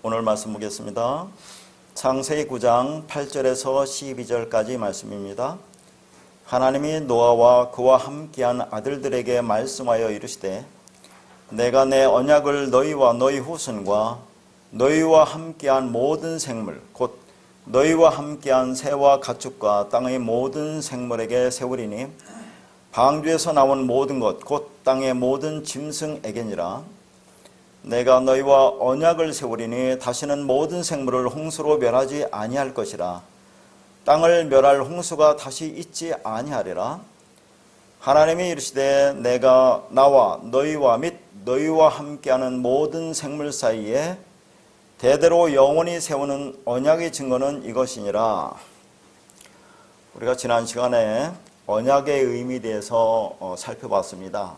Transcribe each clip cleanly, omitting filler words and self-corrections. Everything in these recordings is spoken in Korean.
오늘 말씀 보겠습니다. 창세기 9장 8절에서 12절까지 말씀입니다. 하나님이 노아와 그와 함께한 아들들에게 말씀하여 이르시되 내가 내 언약을 너희와 너희 후손과 너희와 함께한 모든 생물 곧 너희와 함께한 새와 가축과 땅의 모든 생물에게 세우리니 방주에서 나온 모든 것 곧 땅의 모든 짐승에게니라. 내가 너희와 언약을 세우리니 다시는 모든 생물을 홍수로 멸하지 아니할 것이라. 땅을 멸할 홍수가 다시 있지 아니하리라. 하나님이 이르시되 내가 나와 너희와 및 너희와 함께하는 모든 생물 사이에 대대로 영원히 세우는 언약의 증거는 이것이니라. 우리가 지난 시간에 언약의 의미에 대해서 살펴봤습니다.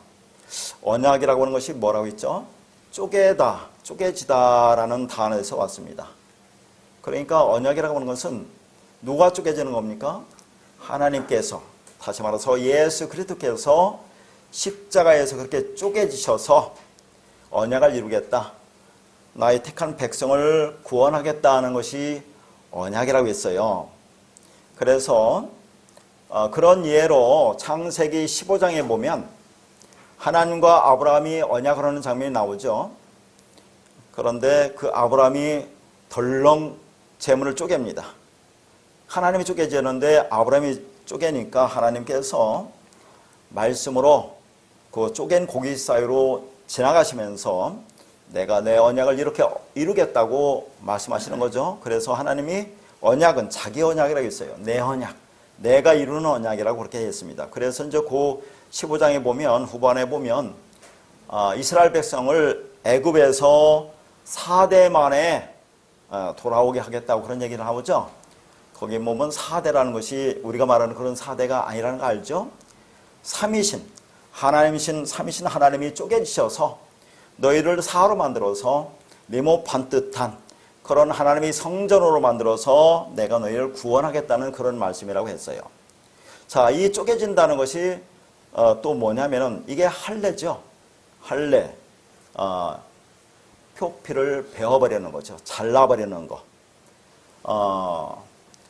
언약이라고 하는 것이 뭐라고 했죠? 쪼개다, 쪼개지다 라는 단어에서 왔습니다. 그러니까 언약이라고 하는 것은 누가 쪼개지는 겁니까? 하나님께서, 다시 말해서 예수 그리스도께서 십자가에서 그렇게 쪼개지셔서 언약을 이루겠다, 나의 택한 백성을 구원하겠다는 것이 언약이라고 했어요. 그래서 그런 예로 창세기 15장에 보면 하나님과 아브라함이 언약을 하는 장면이 나오죠. 그런데 그 아브라함이 덜렁 재물을 쪼갭니다. 하나님이 쪼개지는데 아브라함이 쪼개니까 하나님께서 말씀으로 그 쪼갠 고기 사이로 지나가시면서 내가 내 언약을 이렇게 이루겠다고 말씀하시는 거죠. 그래서 하나님이 언약은 자기 언약이라고 했어요. 내 언약, 내가 이루는 언약이라고 그렇게 했습니다. 그래서 이제 그 15장에 보면, 후반에 보면 이스라엘 백성을 애굽에서 4대 만에 돌아오게 하겠다고 그런 얘기를 나오죠. 거기 보면 4대라는 것이 우리가 말하는 그런 4대가 아니라는 거 알죠? 삼위신 하나님이 쪼개지셔서 너희를 사로 만들어서 네모 반듯한 그런 하나님의 성전으로 만들어서 내가 너희를 구원하겠다는 그런 말씀이라고 했어요. 자, 이 쪼개진다는 것이 또 뭐냐면은 이게 할례죠. 할례. 표피를 베어버리는 거죠. 잘라버리는 거.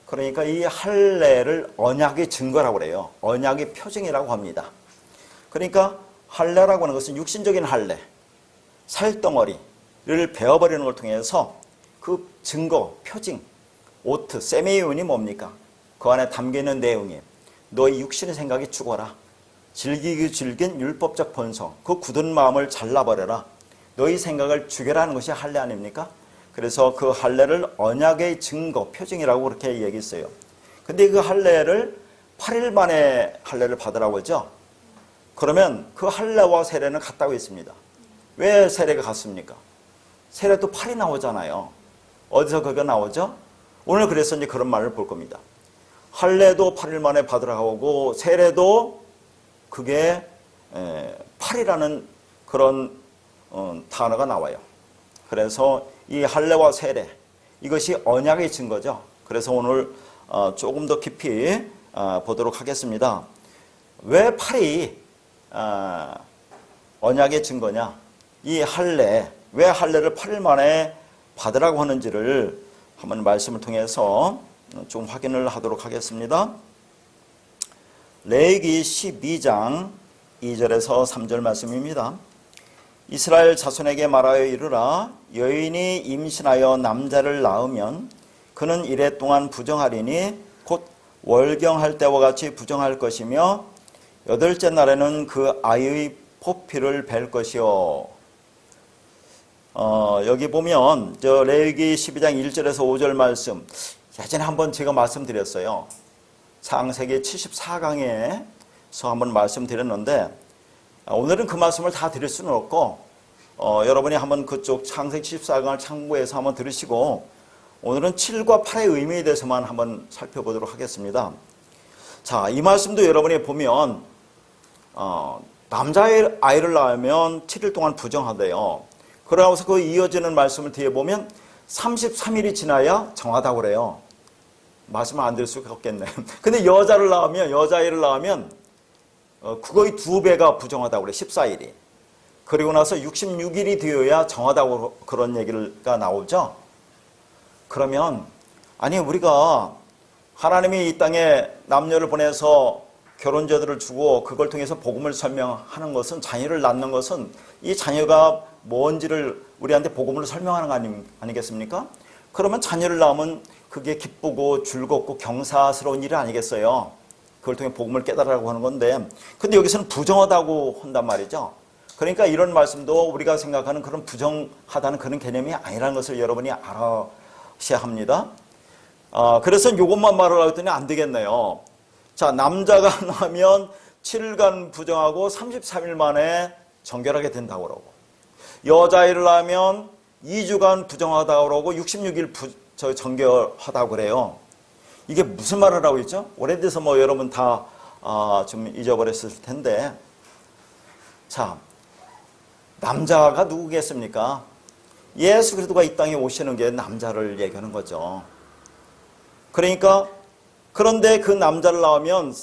그러니까 이 할례를 언약의 증거라고 그래요. 언약의 표징이라고 합니다. 그러니까 할례라고 하는 것은 육신적인 할례, 살덩어리를 베어버리는 걸 통해서 그 증거, 표징, 오트, 세미온이 뭡니까? 그 안에 담겨있는 내용이 너의 육신의 생각이 죽어라. 즐기기 즐긴 율법적 본성, 그 굳은 마음을 잘라버려라. 너희 생각을 죽여라는 것이 할례 아닙니까? 그래서 그 할례를 언약의 증거, 표징이라고 그렇게 얘기했어요. 근데 그 할례를 8일 만에 할례를 받으라고 하죠. 그러면 그 할례와 세례는 같다고 했습니다. 왜 세례가 같습니까? 세례도 8이 나오잖아요. 어디서 그거 나오죠? 오늘 그래서 이제 그런 말을 볼 겁니다. 할례도 8일 만에 받으라고 하고 세례도 그게 8이라는 그런 단어가 나와요. 그래서 이 할례와 세례, 이것이 언약의 증거죠. 그래서 오늘 조금 더 깊이 보도록 하겠습니다. 왜 8이 언약의 증거냐? 이 할례, 왜 할례를 8일 만에 받으라고 하는지를 한번 말씀을 통해서 좀 확인을 하도록 하겠습니다. 레위기 12장 2절에서 3절 말씀입니다. 이스라엘 자손에게 말하여 이르라. 여인이 임신하여 남자를 낳으면 그는 이래 동안 부정하리니 곧 월경할 때와 같이 부정할 것이며 여덟째 날에는 그 아이의 포피를 벨 것이요. 여기 보면 저 레위기 12장 1절에서 5절 말씀, 예전에 한번 제가 말씀드렸어요. 창세기 74강에서 한번 말씀드렸는데 오늘은 그 말씀을 다 드릴 수는 없고 여러분이 한번 그쪽 창세기 74강을 참고해서 한번 들으시고 오늘은 7과 8의 의미에 대해서만 한번 살펴보도록 하겠습니다. 자, 이 말씀도 여러분이 보면 남자아이를 낳으면 7일 동안 부정하대요. 그러고서 그 이어지는 말씀을 뒤에 보면 33일이 지나야 정하다고 그래요. 말씀을 안 드릴 수가 없겠네요. 근데 여자아이를 낳으면 그거의 2배가 부정하다고 그래. 14일이. 그리고 나서 66일이 되어야 정하다고 그런 얘기가 나오죠. 그러면 아니 우리가 하나님이 이 땅에 남녀를 보내서 결혼제도를 주고 그걸 통해서 복음을 설명하는 것은, 자녀를 낳는 것은 이 자녀가 뭔지를 우리한테 복음으로 설명하는 거 아니겠습니까? 그러면 자녀를 낳으면 그게 기쁘고 즐겁고 경사스러운 일이 아니겠어요? 그걸 통해 복음을 깨달으라고 하는 건데, 근데 여기서는 부정하다고 한단 말이죠. 그러니까 이런 말씀도 우리가 생각하는 그런 부정하다는 그런 개념이 아니라는 것을 여러분이 알아셔야 합니다. 그래서 이것만 말을 했더니 안 되겠네요. 자, 남자가 나면 7일간 부정하고 33일 만에 정결하게 된다고 그러고, 여자아이를 낳으면 2주간 부정하다고 그러고 66일 정결하다고 그래요. 이게 무슨 말을 하고 있죠? 오래돼서 뭐 여러분 다 좀 잊어버렸을 텐데, 자, 남자가 누구겠습니까? 예수 그리스도가 이 땅에 오시는 게 남자를 얘기하는 거죠. 그러니까 그런데 그 남자를 낳으면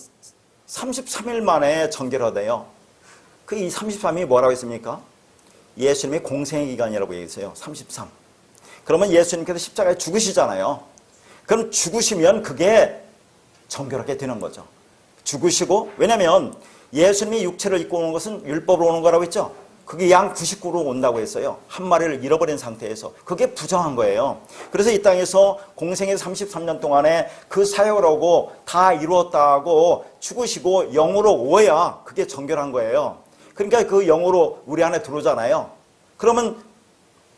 33일 만에 정결하대요. 그 이 33일이 뭐라고 했습니까? 예수님의 공생의 기간이라고 얘기했어요. 33. 그러면 예수님께서 십자가에 죽으시잖아요. 그럼 죽으시면 그게 정결하게 되는 거죠. 죽으시고, 왜냐하면 예수님이 육체를 입고 오는 것은 율법으로 오는 거라고 했죠. 그게 양 99로 온다고 했어요. 한 마리를 잃어버린 상태에서. 그게 부정한 거예요. 그래서 이 땅에서 공생의 33년 동안에 그 사역을 하고 다 이루었다고 죽으시고 영으로 오야 그게 정결한 거예요. 그러니까 그 영으로 우리 안에 들어오잖아요. 그러면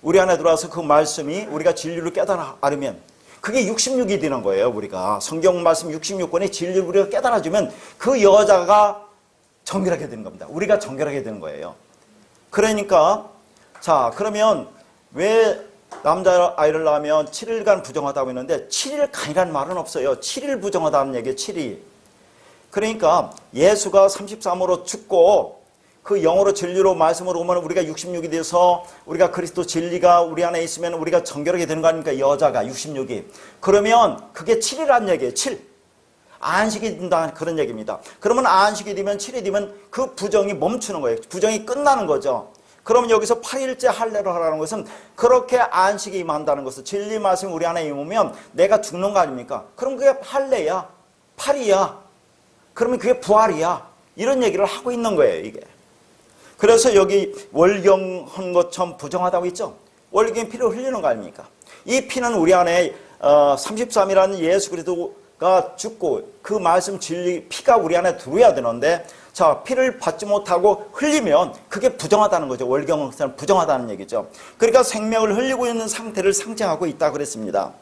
우리 안에 들어와서 그 말씀이 우리가 진리를 깨달아 알으면 그게 66이 되는 거예요. 우리가 성경 말씀 66권의 진리를 우리가 깨달아주면 그 여자가 정결하게 되는 겁니다. 우리가 정결하게 되는 거예요. 그러니까 자, 그러면 왜 남자아이를 낳으면 7일간 부정하다고 했는데 7일간이라는 말은 없어요. 7일 부정하다는 얘기예요. 7일. 그러니까 예수가 33으로 죽고 그 영으로 진리로 말씀으로 오면 우리가 66이 돼서 우리가 그리스도 진리가 우리 안에 있으면 우리가 정결하게 되는 거 아닙니까? 여자가 66이. 그러면 그게 7이라는 얘기예요. 7. 안식이 된다 그런 얘기입니다. 그러면 안식이 되면 7이 되면 그 부정이 멈추는 거예요. 부정이 끝나는 거죠. 그러면 여기서 8일째 할례를 하라는 것은 그렇게 안식이 임한다는 것을, 진리 말씀이 우리 안에 임하면 내가 죽는 거 아닙니까? 그럼 그게 할례야. 8이야. 그러면 그게 부활이야. 이런 얘기를 하고 있는 거예요, 이게. 그래서 여기 월경한 것처럼 부정하다고 있죠. 월경의 피를 흘리는 거 아닙니까? 이 피는 우리 안에 33이라는 예수 그리스도가 죽고 그 말씀 진리 피가 우리 안에 들어야 되는데, 자, 피를 받지 못하고 흘리면 그게 부정하다는 거죠. 월경은 부정하다는 얘기죠. 그러니까 생명을 흘리고 있는 상태를 상징하고 있다 그랬습니다.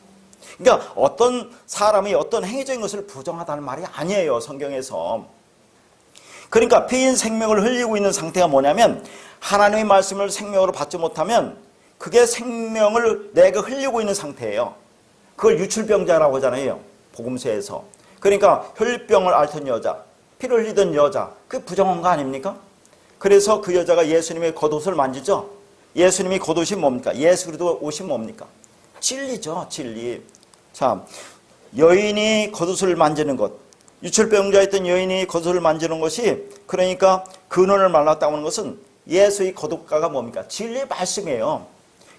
그러니까 어떤 사람이 어떤 행위적인 것을 부정하다는 말이 아니에요, 성경에서. 그러니까 피인 생명을 흘리고 있는 상태가 뭐냐면, 하나님의 말씀을 생명으로 받지 못하면 그게 생명을 내가 흘리고 있는 상태예요. 그걸 유출병자라고 하잖아요, 복음서에서. 그러니까 혈병을 앓던 여자, 피를 흘리던 여자, 그게 부정한 거 아닙니까? 그래서 그 여자가 예수님의 겉옷을 만지죠. 예수님이 겉옷이 뭡니까? 예수 그리스도 옷이 뭡니까? 진리죠, 진리. 자, 여인이 겉옷을 만지는 것, 유출병자였던 여인이 겉옷을 만지는 것이, 그러니까 근원을 말랐다고 하는 것은 예수의 겉옷가가 뭡니까? 진리의 말씀이에요.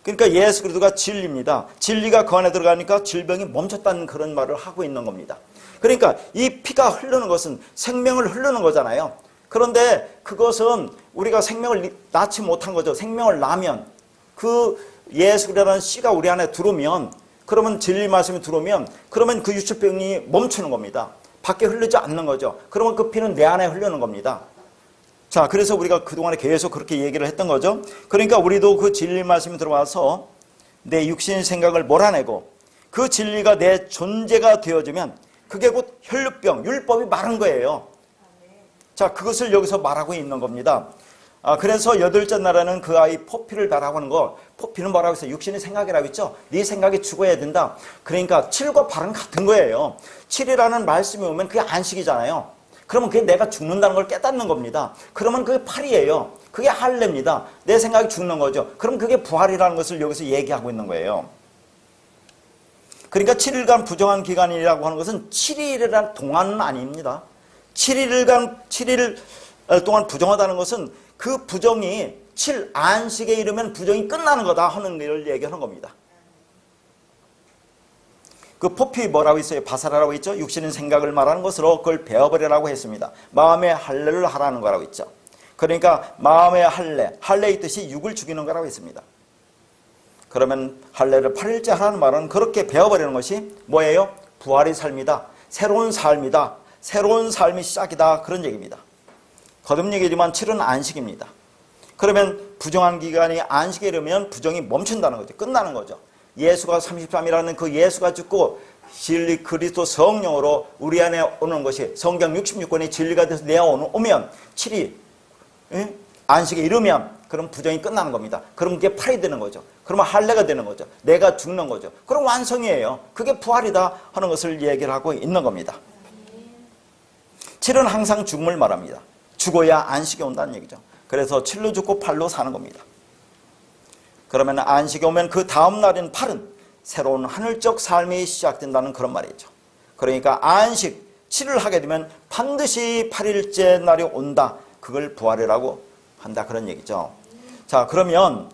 그러니까 예수 그리스도가 진리입니다. 진리가 그 안에 들어가니까 질병이 멈췄다는 그런 말을 하고 있는 겁니다. 그러니까 이 피가 흐르는 것은 생명을 흐르는 거잖아요. 그런데 그것은 우리가 생명을 낳지 못한 거죠. 생명을 낳으면 그 예수 그리스도라는 씨가 우리 안에 들어오면, 그러면 진리 말씀이 들어오면 그러면 그 유출병이 멈추는 겁니다. 밖에 흐르지 않는 거죠. 그러면 그 피는 내 안에 흐르는 겁니다. 자, 그래서 우리가 그동안에 계속 그렇게 얘기를 했던 거죠. 그러니까 우리도 그 진리 말씀이 들어와서 내 육신 생각을 몰아내고 그 진리가 내 존재가 되어지면 그게 곧 혈육병, 율법이 말한 거예요. 자, 그것을 여기서 말하고 있는 겁니다. 그래서 여덟째 날에는 그 아이 포피를 달라고 하는 거, 포피는 뭐라고 했어요? 육신의 생각이라고 했죠? 네 생각이 죽어야 된다. 그러니까 7과 8은 같은 거예요. 7이라는 말씀이 오면 그게 안식이잖아요. 그러면 그게 내가 죽는다는 걸 깨닫는 겁니다. 그러면 그게 8이에요. 그게 할례입니다. 내 생각이 죽는 거죠. 그럼 그게 부활이라는 것을 여기서 얘기하고 있는 거예요. 그러니까 7일간 부정한 기간이라고 하는 것은 7일이라는 동안은 아닙니다. 7일 동안 부정하다는 것은 그 부정이 7 안식에 이르면 부정이 끝나는 거다 하는 걸 얘기하는 겁니다. 그 포피 뭐라고 있어요? 바사라라고 있죠? 육신의 생각을 말하는 것으로 그걸 베어버리라고 했습니다. 마음의 할례를 하라는 거라고 있죠. 그러니까 마음의 할례의 뜻이 육을 죽이는 거라고 했습니다. 그러면 할례를 8일째 하라는 말은 그렇게 베어버리는 것이 뭐예요? 부활의 삶이다. 새로운 삶이다. 새로운 삶의 시작이다. 그런 얘기입니다. 거듭 얘기지만 7은 안식입니다. 그러면 부정한 기간이 안식에 이르면 부정이 멈춘다는 거죠. 끝나는 거죠. 예수가 33이라는 그 예수가 죽고 진리 그리스도 성령으로 우리 안에 오는 것이 성경 66권의 진리가 돼서 내어오면 7이 안식에 이르면 그럼 부정이 끝나는 겁니다. 그럼 그게 8이 되는 거죠. 그러면 할례가 되는 거죠. 내가 죽는 거죠. 그럼 완성이에요. 그게 부활이다 하는 것을 얘기를 하고 있는 겁니다. 7은 항상 죽음을 말합니다. 죽어야 안식이 온다는 얘기죠. 그래서 7로 죽고 8로 사는 겁니다. 그러면 안식이 오면 그 다음 날인 8은 새로운 하늘적 삶이 시작된다는 그런 말이죠. 그러니까 안식 7을 하게 되면 반드시 8일째 날이 온다. 그걸 부활이라고 한다 그런 얘기죠. 자, 그러면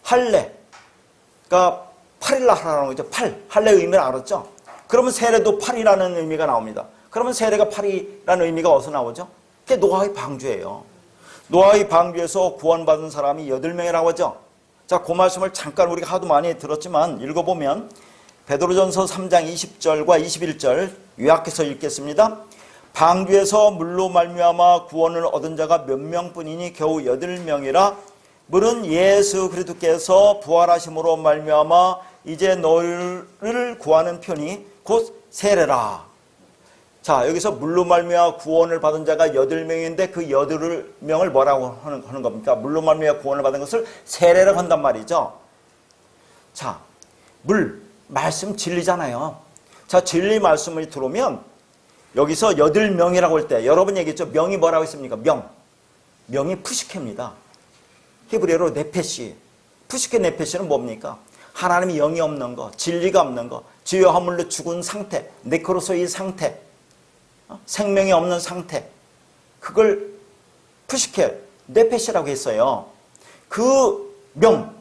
할례가 8일 날 하라는 거죠. 8. 할례의 의미를 알았죠? 그러면 세례도 8이라는 의미가 나옵니다. 그러면 세례가 8이라는 의미가 어디서 나오죠? 그게 노아의 방주예요. 노아의 방주에서 구원받은 사람이 8명이라고 하죠. 자, 그 말씀을 잠깐 우리가 하도 많이 들었지만 읽어보면 베드로전서 3장 20절과 21절 요약해서 읽겠습니다. 방주에서 물로 말미암아 구원을 얻은 자가 몇 명뿐이니 겨우 8명이라 물은 예수 그리스도께서 부활하심으로 말미암아 이제 너희를 구하는 편이 곧 세례라. 자, 여기서 물로 말미암아 구원을 받은 자가 8명인데 그 8명을 뭐라고 하는 겁니까? 물로 말미암아 구원을 받은 것을 세례라고 한단 말이죠. 자, 물, 말씀 진리잖아요. 자, 진리 말씀을 들어오면 여기서 8명이라고 할 때 여러분 얘기했죠? 명이 뭐라고 했습니까? 명이 푸시케입니다. 히브리어로 네페시. 푸시케 네페시는 뭡니까? 하나님이 영이 없는 거, 진리가 없는 거, 죄와 허물로 죽은 상태, 네크로소의 상태, 생명이 없는 상태, 그걸 푸시케 네페시라고 했어요. 그 명,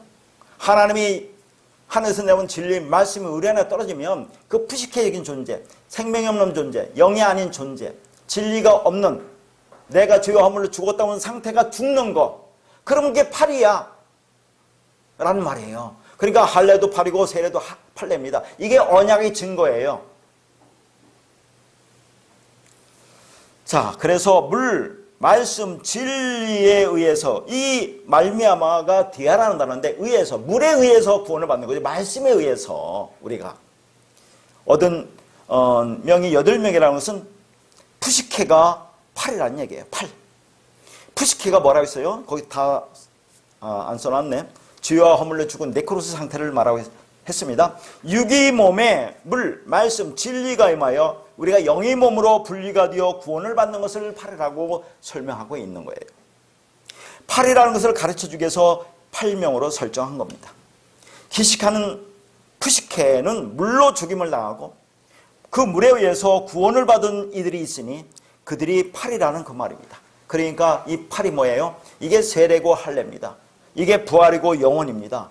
하나님이 하늘에서 내온 진리 말씀이 우리 안에 떨어지면 그 푸시케적인 존재, 생명이 없는 존재, 영이 아닌 존재, 진리가 없는 내가 죄와 허물로 죽었다는 상태가 죽는 거, 그러면 그게 8이야 라는 말이에요. 그러니까 할례도 8이고 세례도 8례입니다. 이게 언약의 증거예요. 자, 그래서 물, 말씀, 진리에 의해서 이 말미암아가 디아라는 단어인데 의해서, 물에 의해서 구원을 받는 거죠. 말씀에 의해서 우리가 얻은 명이 8명이라는 것은 푸시케가 8이라는 얘기예요. 8. 푸시케가 뭐라고 했어요? 거기 다 안 써놨네. 죄와 허물로 죽은 네크로스 상태를 말하고 했습니다. 육의 몸에 물, 말씀, 진리가 임하여 우리가 영의 몸으로 분리가 되어 구원을 받는 것을 8이라고 설명하고 있는 거예요. 8이라는 것을 가르쳐주기 위해서 8명으로 설정한 겁니다. 기식하는 푸시케는 물로 죽임을 당하고 그 물에 의해서 구원을 받은 이들이 있으니 그들이 8이라는 그 말입니다. 그러니까 이 8이 뭐예요? 이게 세례고 할례입니다. 이게 부활이고 영원입니다.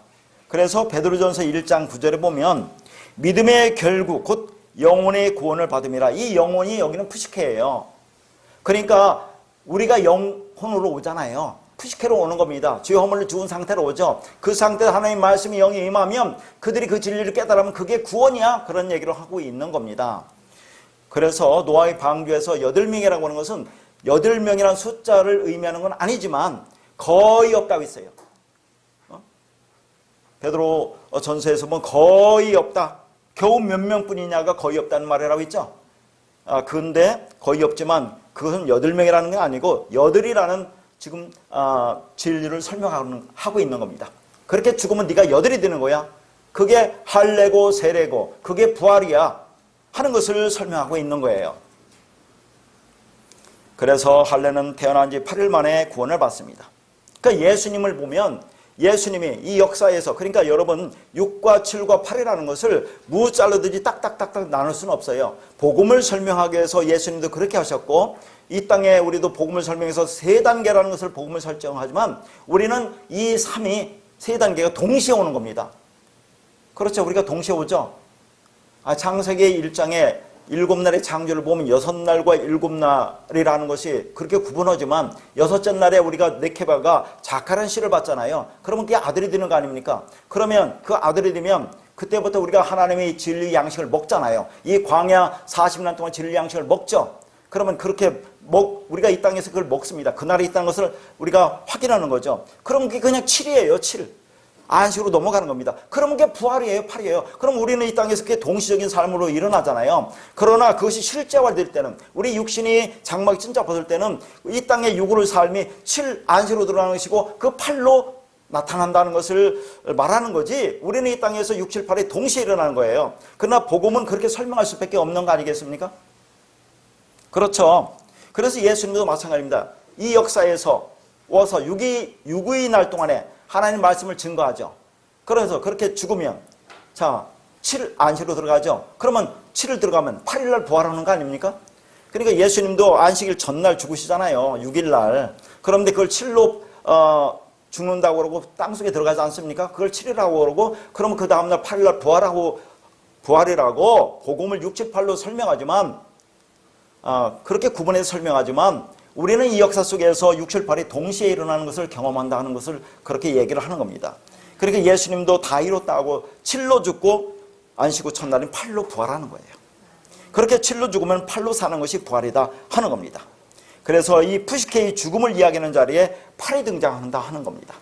그래서 베드로전서 1장 9절에 보면 믿음의 결국 곧 영혼의 구원을 받음이라. 이 영혼이 여기는 푸시케예요. 그러니까 우리가 영혼으로 오잖아요. 푸시케로 오는 겁니다. 죄 허물로 죽은 상태로 오죠. 그 상태에 하나님 말씀이 영이 임하면 그들이 그 진리를 깨달으면 그게 구원이야. 그런 얘기를 하고 있는 겁니다. 그래서 노아의 방주에서 8명이라고 하는 것은 8명이라는 숫자를 의미하는 건 아니지만 거의 없다고 했어요. 베드로 전서에서 보면 거의 없다. 겨우 몇 명뿐이냐가 거의 없다는 말이라고 했죠. 근데 거의 없지만 그것은 8명이라는 게 아니고 8이라는 지금 진리를 설명하고 있는 겁니다. 그렇게 죽으면 네가 8이 되는 거야. 그게 할례고 세례고 그게 부활이야 하는 것을 설명하고 있는 거예요. 그래서 할례는 태어난 지 8일 만에 구원을 받습니다. 그러니까 예수님을 보면 예수님이 이 역사에서, 그러니까 여러분 6과 7과 8이라는 것을 무잘라듯이 딱딱딱딱 나눌 수는 없어요. 복음을 설명하기 위해서 예수님도 그렇게 하셨고 이 땅에 우리도 복음을 설명해서 3단계라는 것을 복음을 설정하지만 우리는 이 3이 3단계가 동시에 오는 겁니다. 그렇죠. 우리가 동시에 오죠. 창세기 1장에 7날의 창조를 보면 6날과 7날이라는 것이 그렇게 구분하지만 여섯째 날에 우리가 네케바가 자칼한 씨를 받잖아요. 그러면 그게 아들이 되는 거 아닙니까? 그러면 그 아들이 되면 그때부터 우리가 하나님의 진리 양식을 먹잖아요. 이 광야 40년 동안 진리 양식을 먹죠. 그러면 그렇게 우리가 이 땅에서 그걸 먹습니다. 그날에 있다는 것을 우리가 확인하는 거죠. 그럼 그게 그냥 7이에요. 7. 안식으로 넘어가는 겁니다. 그러면 그게 부활이에요, 8이에요. 그럼 우리는 이 땅에서 그게 동시적인 삶으로 일어나잖아요. 그러나 그것이 실제화될 때는, 우리 육신이 장막이 진짜 벗을 때는 이 땅의 육으로의 삶이 7 안식으로 들어가는 것이고 그 8로 나타난다는 것을 말하는 거지, 우리는 이 땅에서 6, 7, 8이 동시에 일어나는 거예요. 그러나 복음은 그렇게 설명할 수밖에 없는 거 아니겠습니까? 그렇죠. 그래서 예수님도 마찬가지입니다. 이 역사에서 와서 육의 날 동안에 하나님 말씀을 증거하죠. 그래서 그렇게 죽으면 7 안식으로 들어가죠. 그러면 7을 들어가면 8일날 부활하는 거 아닙니까? 그러니까 예수님도 안식일 전날 죽으시잖아요. 6일날. 그런데 그걸 7로 죽는다고 그러고 땅속에 들어가지 않습니까? 그걸 7이라고 그러고, 그러면 그 다음날 8일날 부활이라고 복음을 6, 7, 8로 설명하지만, 그렇게 구분해서 설명하지만 우리는 이 역사 속에서 6, 7, 8이 동시에 일어나는 것을 경험한다 하는 것을 그렇게 얘기를 하는 겁니다. 그러니까 예수님도 다 이뤘다고 7로 죽고 안식 후 첫날인 8로 부활하는 거예요. 그렇게 7로 죽으면 8로 사는 것이 부활이다 하는 겁니다. 그래서 이 푸시케의 죽음을 이야기하는 자리에 8이 등장한다 하는 겁니다.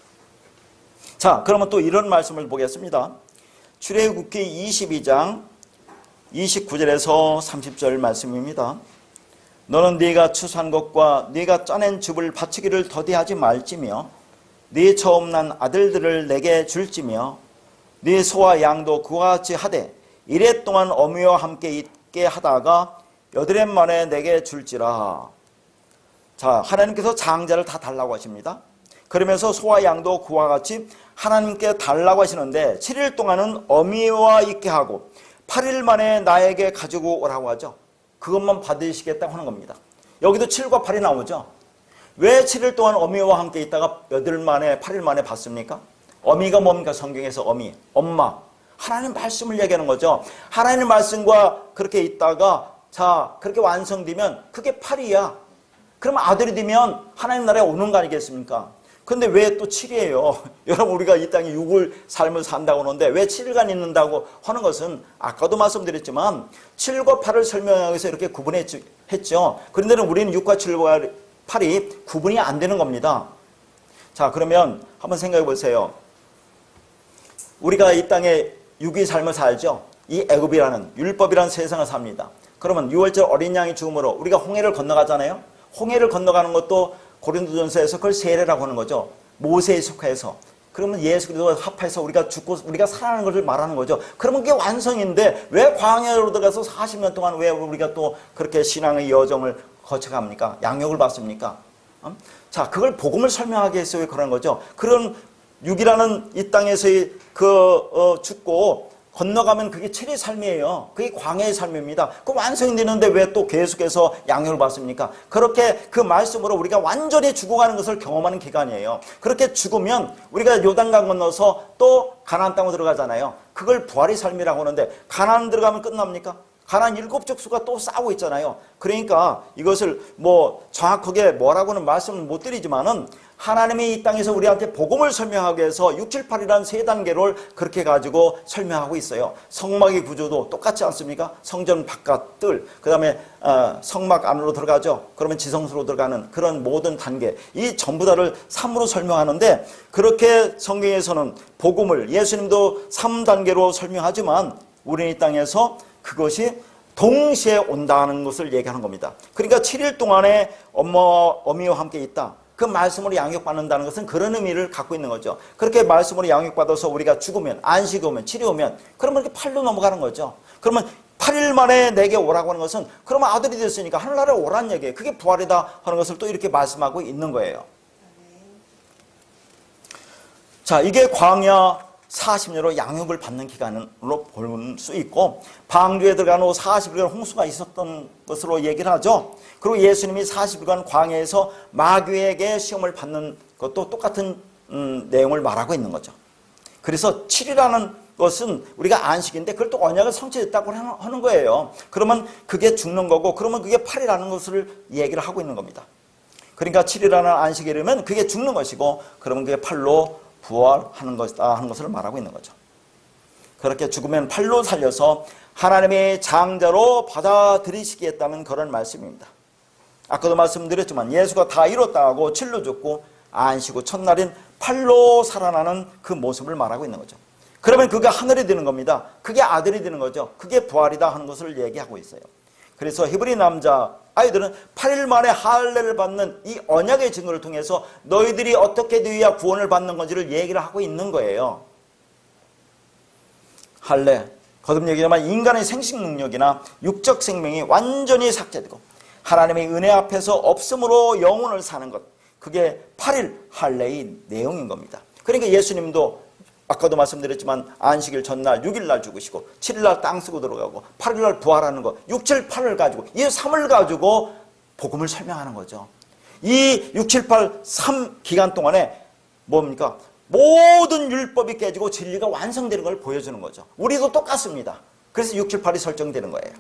자, 그러면 또 이런 말씀을 보겠습니다. 출애굽기 22장 29절에서 30절 말씀입니다. 너는 네가 추수한 것과 네가 짜낸 즙을 바치기를 더디하지 말지며 네 처음 난 아들들을 내게 줄지며 네 소와 양도 그와 같이 하되 이래 동안 어미와 함께 있게 하다가 8해 만에 내게 줄지라. 자, 하나님께서 장자를 다 달라고 하십니다. 그러면서 소와 양도 그와 같이 하나님께 달라고 하시는데 7일 동안은 어미와 있게 하고 8일 만에 나에게 가지고 오라고 하죠. 그것만 받으시겠다고 하는 겁니다. 여기도 7과 8이 나오죠. 왜 7일 동안 어미와 함께 있다가 8일 만에 받습니까? 어미가 뭡니까? 성경에서 어미, 엄마. 하나님 말씀을 얘기하는 거죠. 하나님 말씀과 그렇게 있다가 그렇게 완성되면 그게 8이야. 그러면 아들이 되면 하나님 나라에 오는 거 아니겠습니까? 근데 왜 또 7이에요? 여러분, 우리가 이 땅에 6을 삶을 산다고 하는데 왜 7일간 있는다고 하는 것은 아까도 말씀드렸지만 7과 8을 설명하기 위해서 이렇게 구분했죠. 그런데 우리는 6과 7과 8이 구분이 안 되는 겁니다. 자, 그러면 한번 생각해 보세요. 우리가 이 땅에 6의 삶을 살죠. 이 애굽이라는 율법이라는 세상을 삽니다. 그러면 6월절 어린 양이 죽음으로 우리가 홍해를 건너가잖아요. 홍해를 건너가는 것도 고린도전서에서 그걸 세례라고 하는 거죠. 모세에 속해서. 그러면 예수 그리스도와 합해서 우리가 죽고 우리가 살아나는 것을 말하는 거죠. 그러면 그게 완성인데 왜 광야로 들어가서 40년 동안 왜 우리가 또 그렇게 신앙의 여정을 거쳐갑니까? 양육을 받습니까? 자, 그걸 복음을 설명하기 위해서 왜 그런 거죠. 그런 6이라는 이 땅에서의 죽고 건너가면 그게 7의 삶이에요. 그게 광야의 삶입니다. 그 완성이 되는데 왜 또 계속해서 양육을 받습니까? 그렇게 그 말씀으로 우리가 완전히 죽어가는 것을 경험하는 기간이에요. 그렇게 죽으면 우리가 요단강 건너서 또 가나안 땅으로 들어가잖아요. 그걸 부활의 삶이라고 하는데 가나안 들어가면 끝납니까? 가나안 7족수가 또 싸우고 있잖아요. 그러니까 이것을 정확하게 뭐라고는 말씀을 못 드리지만은 하나님이 이 땅에서 우리한테 복음을 설명하기 위해서 6, 7, 8이라는 세 단계를 그렇게 가지고 설명하고 있어요. 성막의 구조도 똑같지 않습니까? 성전 바깥 뜰, 그 다음에 성막 안으로 들어가죠. 그러면 지성소로 들어가는 그런 모든 단계, 이 전부 다를 3으로 설명하는데, 그렇게 성경에서는 복음을 예수님도 3단계로 설명하지만 우리는 이 땅에서 그것이 동시에 온다는 것을 얘기하는 겁니다. 그러니까 7일 동안에 어미와 함께 있다. 그 말씀으로 양육받는다는 것은 그런 의미를 갖고 있는 거죠. 그렇게 말씀으로 양육받아서 우리가 죽으면, 안식이 오면, 7이 오면, 그러면 이렇게 8로 넘어가는 거죠. 그러면 8일 만에 내게 오라고 하는 것은 그러면 아들이 됐으니까 하늘나라에 오라는 얘기예요. 그게 부활이다 하는 것을 또 이렇게 말씀하고 있는 거예요. 자, 이게 광야 40년으로 양육을 받는 기간으로 볼 수 있고, 방주에 들어간 후 40일간 홍수가 있었던 것으로 얘기를 하죠. 그리고 예수님이 40일간 광야에서 마귀에게 시험을 받는 것도 똑같은 내용을 말하고 있는 거죠. 그래서 7이라는 것은 우리가 안식인데 그걸 또 언약을 성취했다고 하는 거예요. 그러면 그게 죽는 거고, 그러면 그게 8이라는 것을 얘기를 하고 있는 겁니다. 그러니까 7이라는 안식이 이르면 그게 죽는 것이고, 그러면 그게 8로 부활하는 것이다 하는 것을 말하고 있는 거죠. 그렇게 죽으면 8로 살려서 하나님의 장자로 받아들이시겠다는 그런 말씀입니다. 아까도 말씀드렸지만 예수가 다 이뤘다 하고 7로 죽고 안식 후 첫날인 8로 살아나는 그 모습을 말하고 있는 거죠. 그러면 그게 하늘이 되는 겁니다. 그게 아들이 되는 거죠. 그게 부활이다 하는 것을 얘기하고 있어요. 그래서 히브리 남자 아이들은 8일 만에 할례를 받는 이 언약의 증거를 통해서 너희들이 어떻게 되어야 구원을 받는 건지를 얘기를 하고 있는 거예요. 할례, 거듭 얘기지만 인간의 생식 능력이나 육적 생명이 완전히 삭제되고 하나님의 은혜 앞에서 없음으로 영혼을 사는 것, 그게 8일 할례의 내용인 겁니다. 그러니까 예수님도 아까도 말씀드렸지만 안식일 전날 6일날 죽으시고 7일날 땅 쓰고 들어가고 8일날 부활하는 거, 6, 7, 8을 가지고 이 3을 가지고 복음을 설명하는 거죠. 이 6, 7, 8, 3 기간 동안에 뭡니까? 모든 율법이 깨지고 진리가 완성되는 걸 보여주는 거죠. 우리도 똑같습니다. 그래서 6, 7, 8이 설정되는 거예요.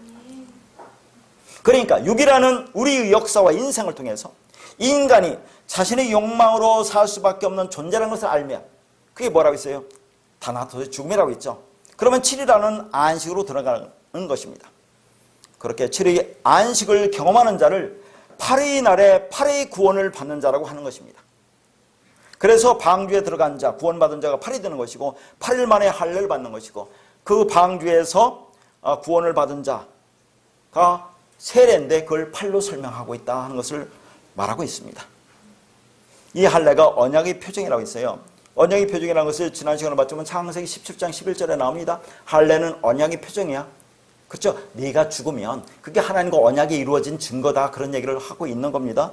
그러니까 6이라는 우리의 역사와 인생을 통해서 인간이 자신의 욕망으로 살 수밖에 없는 존재라는 것을 알면, 그게 뭐라고 있어요? 다나토의 죽음이라고 있죠. 그러면 7이라는 안식으로 들어가는 것입니다. 그렇게 7의 안식을 경험하는 자를 8의 날에 8의 구원을 받는 자라고 하는 것입니다. 그래서 방주에 들어간 자, 구원받은 자가 8이 되는 것이고 8일 만에 할례를 받는 것이고, 그 방주에서 구원을 받은 자가 세례인데 그걸 8로 설명하고 있다 하는 것을 말하고 있습니다. 이 할례가 언약의 표정이라고 있어요. 언약의 표정이라는 것을 지난 시간에 봤지만 창세기 17장 11절에 나옵니다. 할례는 언약의 표정이야. 그렇죠? 네가 죽으면 그게 하나님과 언약이 이루어진 증거다, 그런 얘기를 하고 있는 겁니다.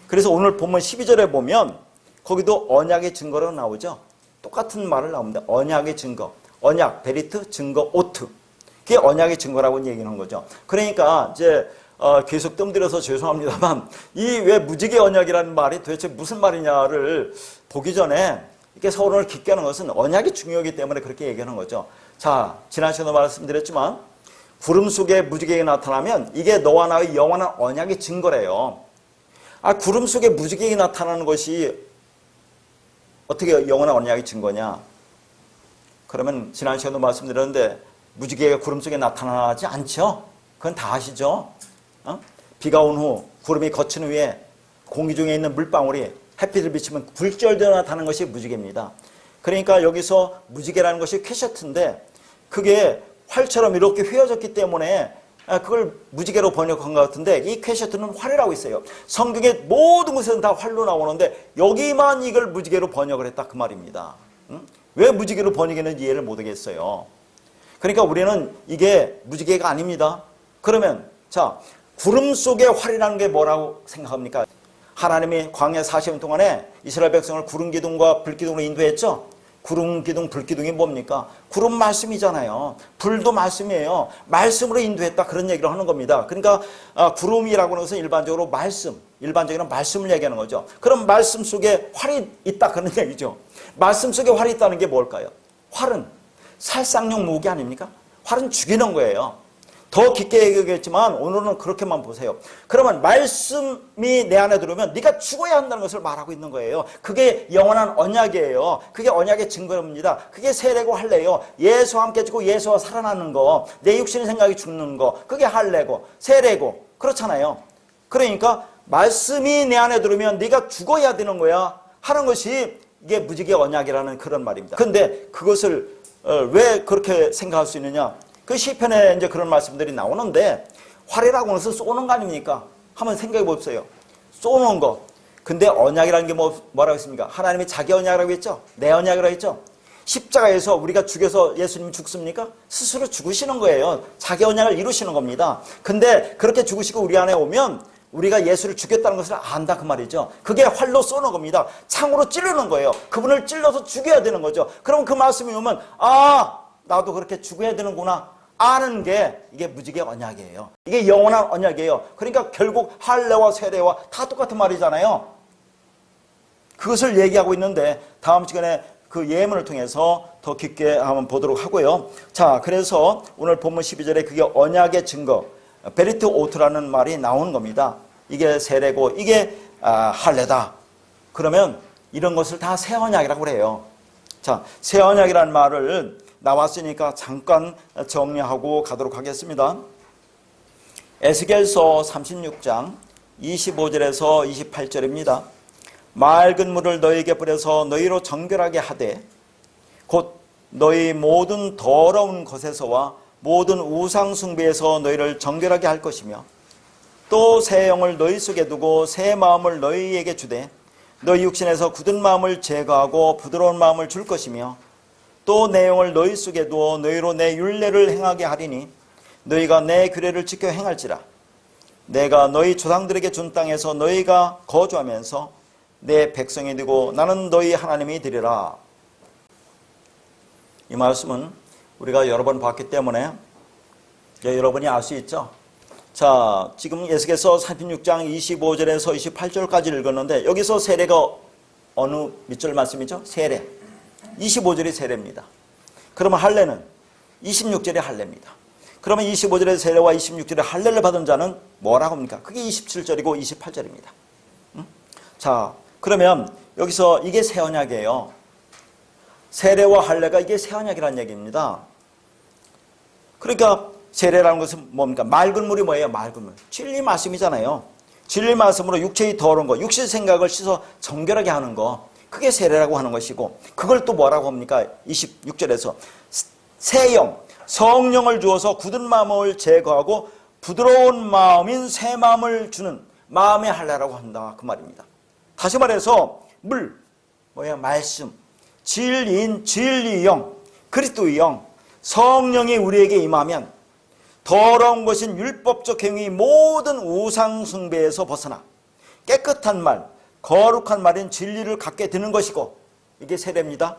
그래서 오늘 본문 12절에 보면 거기도 언약의 증거로 나오죠. 똑같은 말을 나옵니다. 언약의 증거, 언약, 베리트, 증거, 오트. 그게 언약의 증거라고 얘기하는 거죠. 그러니까 이제 계속 뜸들여서 죄송합니다만 이 왜 무지개 언약이라는 말이 도대체 무슨 말이냐를 보기 전에 이렇게 서론을 깊게 하는 것은 언약이 중요하기 때문에 그렇게 얘기하는 거죠. 자, 지난 시간에 말씀드렸지만 구름 속에 무지개가 나타나면 이게 너와 나의 영원한 언약의 증거래요. 구름 속에 무지개가 나타나는 것이 어떻게 영원한 언약의 증거냐? 그러면 지난 시간에도 말씀드렸는데 무지개가 구름 속에 나타나지 않죠? 그건 다 아시죠? 비가 온 후 구름이 거친 후에 공기 중에 있는 물방울이 햇빛을 비치면 굴절되어 나타나는 것이 무지개입니다. 그러니까 여기서 무지개라는 것이 퀘셔트인데 그게 활처럼 이렇게 휘어졌기 때문에 그걸 무지개로 번역한 것 같은데, 이 퀘셔트는 활이라고 있어요. 성경의 모든 곳에서는 다 활로 나오는데 여기만 이걸 무지개로 번역을 했다, 그 말입니다. 왜 무지개로 번역했는지 이해를 못하겠어요. 그러니까 우리는 이게 무지개가 아닙니다. 그러면 자, 구름 속의 활이라는 게 뭐라고 생각합니까? 하나님이 광야 40년 동안에 이스라엘 백성을 구름 기둥과 불 기둥으로 인도했죠. 구름 기둥, 불 기둥이 뭡니까? 구름 말씀이잖아요. 불도 말씀이에요. 말씀으로 인도했다, 그런 얘기를 하는 겁니다. 그러니까 구름이라고 하는 것은 일반적으로 말씀, 일반적인 말씀을 얘기하는 거죠. 그럼 말씀 속에 활이 있다, 그런 얘기죠. 말씀 속에 활이 있다는 게 뭘까요? 활은 살상용 무기 아닙니까? 활은 죽이는 거예요. 더 깊게 얘기하겠지만 오늘은 그렇게만 보세요. 그러면 말씀이 내 안에 들어오면 네가 죽어야 한다는 것을 말하고 있는 거예요. 그게 영원한 언약이에요. 그게 언약의 증거입니다. 그게 세례고 할례예요. 예수와 함께 죽고 예수와 살아나는 거, 내 육신의 생각이 죽는 거, 그게 할례고 세례고, 그렇잖아요. 그러니까 말씀이 내 안에 들어오면 네가 죽어야 되는 거야 하는 것이 이게 무지개 언약이라는 그런 말입니다. 근데 그것을 왜 그렇게 생각할 수 있느냐? 그 시편에 이제 그런 말씀들이 나오는데, 활이라고 하는 것은 쏘는 거 아닙니까? 한번 생각해 보세요. 쏘는 거. 근데 언약이라는 게 뭐라고 했습니까? 하나님이 자기 언약이라고 했죠? 내 언약이라고 했죠? 십자가에서 우리가 죽여서 예수님이 죽습니까? 스스로 죽으시는 거예요. 자기 언약을 이루시는 겁니다. 근데 그렇게 죽으시고 우리 안에 오면 우리가 예수를 죽였다는 것을 안다, 그 말이죠. 그게 활로 쏘는 겁니다. 창으로 찌르는 거예요. 그분을 찔러서 죽여야 되는 거죠. 그럼 그 말씀이 오면 나도 그렇게 죽어야 되는구나 아는 게 이게 무지개 언약이에요. 이게 영원한 언약이에요. 그러니까 결국 할례와 세례와 다 똑같은 말이잖아요. 그것을 얘기하고 있는데 다음 시간에 그 예문을 통해서 더 깊게 한번 보도록 하고요. 자, 그래서 오늘 본문 12절에 그게 언약의 증거, 베리트 오트라는 말이 나오는 겁니다. 이게 세례고 이게 할례다. 그러면 이런 것을 다 새 언약이라고 그래요. 자, 새 언약이라는 말을 나왔으니까 잠깐 정리하고 가도록 하겠습니다. 에스겔서 36장 25절에서 28절입니다. 맑은 물을 너희에게 뿌려서 너희로 정결하게 하되 곧 너희 모든 더러운 것에서와 모든 우상 숭배에서 너희를 정결하게 할 것이며 또 새 영을 너희 속에 두고 새 마음을 너희에게 주되 너희 육신에서 굳은 마음을 제거하고 부드러운 마음을 줄 것이며 또 내 영을 너희 속에 두어 너희로 내 율례를 행하게 하리니 너희가 내 규례를 지켜 행할지라. 내가 너희 조상들에게 준 땅에서 너희가 거주하면서 내 백성이 되고 나는 너희 하나님이 되리라. 이 말씀은 우리가 여러 번 봤기 때문에 여러분이 알 수 있죠. 자, 지금 에스겔서 36장 25절에서 28절까지 읽었는데 여기서 세례가 어느 몇 절 말씀이죠? 세례. 25절이 세례입니다. 그러면 할례는 26절이 할례입니다. 그러면 25절의 세례와 26절의 할례를 받은 자는 뭐라고 합니까? 그게 27절이고 28절입니다. 자, 그러면 여기서 이게 새 언약이에요. 세례와 할례가 이게 새 언약이라는 얘기입니다. 그러니까 세례라는 것은 뭡니까? 맑은 물이 뭐예요? 맑은 물. 진리 말씀이잖아요. 진리 말씀으로 육체의 더러운 거, 육신 생각을 씻어 정결하게 하는 거, 그게 세례라고 하는 것이고, 그걸 또 뭐라고 합니까? 26절에서 새 영, 성령을 주어서 굳은 마음을 제거하고 부드러운 마음인 새 마음을 주는 마음의 할례라고 한다, 그 말입니다. 다시 말해서 물, 뭐야? 말씀, 진리인 진리의 영, 그리스도의 영, 성령이 우리에게 임하면 더러운 것인 율법적 행위 모든 우상 숭배에서 벗어나 깨끗한 말, 거룩한 말인 진리를 갖게 되는 것이고, 이게 세례입니다.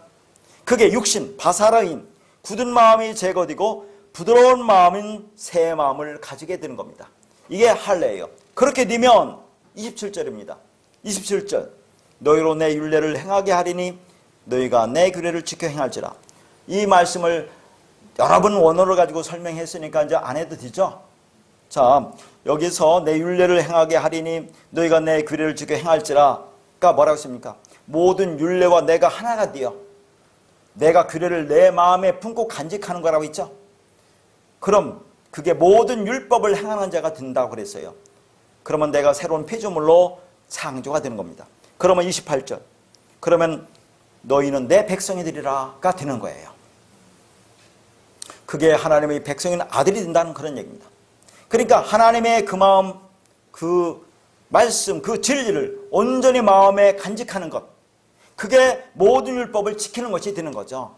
그게 육신, 바사라인, 굳은 마음이 제거되고 부드러운 마음인 새 마음을 가지게 되는 겁니다. 이게 할례예요. 그렇게 되면 27절입니다. 27절, 너희로 내 율례를 행하게 하리니 너희가 내 규례를 지켜 행할지라. 이 말씀을 여러 번 원어를 가지고 설명했으니까 이제 안 해도 되죠. 자, 여기서 내 율례를 행하게 하리니 너희가 내 규례를 지켜 행할지라가 뭐라고 했습니까? 모든 율례와 내가 하나가 되어 내가 규례를 내 마음에 품고 간직하는 거라고 했죠. 그럼 그게 모든 율법을 행하는 자가 된다고 그랬어요. 그러면 내가 새로운 피조물로 창조가 되는 겁니다. 그러면 28절, 그러면 너희는 내 백성이 되리라가 되는 거예요. 그게 하나님의 백성인 아들이 된다는 그런 얘기입니다. 그러니까 하나님의 그 마음, 그 말씀, 그 진리를 온전히 마음에 간직하는 것, 그게 모든 율법을 지키는 것이 되는 거죠.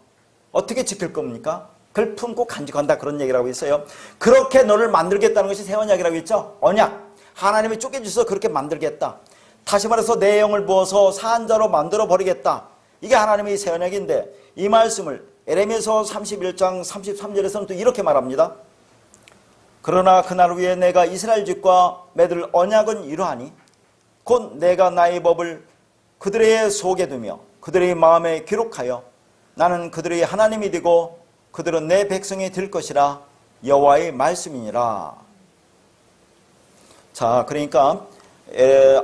어떻게 지킬 겁니까? 그걸 품고 간직한다, 그런 얘기라고 했어요. 그렇게 너를 만들겠다는 것이 새 언약이라고 했죠. 언약, 하나님이 쪼개주셔서 그렇게 만들겠다. 다시 말해서 내 영을 부어서 산자로 만들어 버리겠다. 이게 하나님의 새 언약인데, 이 말씀을 에레미야서 31장 33절에서는 또 이렇게 말합니다. 그러나 그날 후에 내가 이스라엘 집과 맺을 언약은 이러하니 곧 내가 나의 법을 그들의 속에 두며 그들의 마음에 기록하여 나는 그들의 하나님이 되고 그들은 내 백성이 될 것이라 여호와의 말씀이니라. 자, 그러니까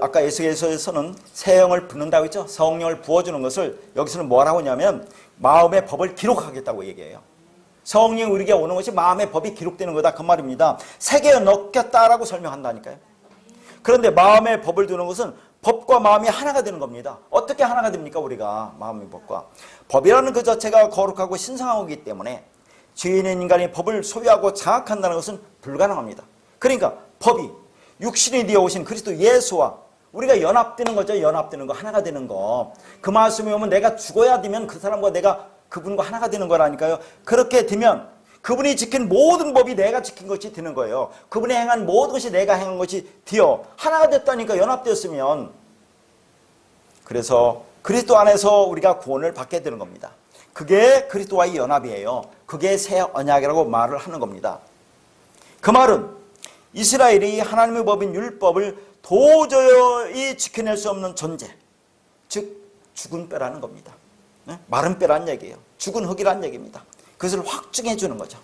아까 에스겔서에서는 새 영을 붓는다고 했죠. 성령을 부어주는 것을 여기서는 뭐라고 하냐면 마음의 법을 기록하겠다고 얘기해요. 성령이 우리에게 오는 것이 마음의 법이 기록되는 거다, 그 말입니다. 새겨 넣겠다라고 설명한다니까요. 그런데 마음의 법을 두는 것은 법과 마음이 하나가 되는 겁니다. 어떻게 하나가 됩니까? 우리가 마음의 법과 법이라는 그 자체가 거룩하고 신성하기 때문에 죄인인 인간이 법을 소유하고 장악한다는 것은 불가능합니다. 그러니까 법이 육신이 되어 오신 그리스도 예수와 우리가 연합되는 거죠. 연합되는 거, 하나가 되는 거. 그 말씀이 오면 내가 죽어야 되면 그 사람과 내가 그분과 하나가 되는 거라니까요. 그렇게 되면 그분이 지킨 모든 법이 내가 지킨 것이 되는 거예요. 그분이 행한 모든 것이 내가 행한 것이 되어 하나가 됐다니까, 연합되었으면. 그래서 그리스도 안에서 우리가 구원을 받게 되는 겁니다. 그게 그리스도와의 연합이에요. 그게 새 언약이라고 말을 하는 겁니다. 그 말은 이스라엘이 하나님의 법인 율법을 도저히 지켜낼 수 없는 존재, 즉 죽은 뼈라는 겁니다. 마른 뼈란 얘기예요. 죽은 흙이란 얘기입니다. 그것을 확증해 주는 거죠.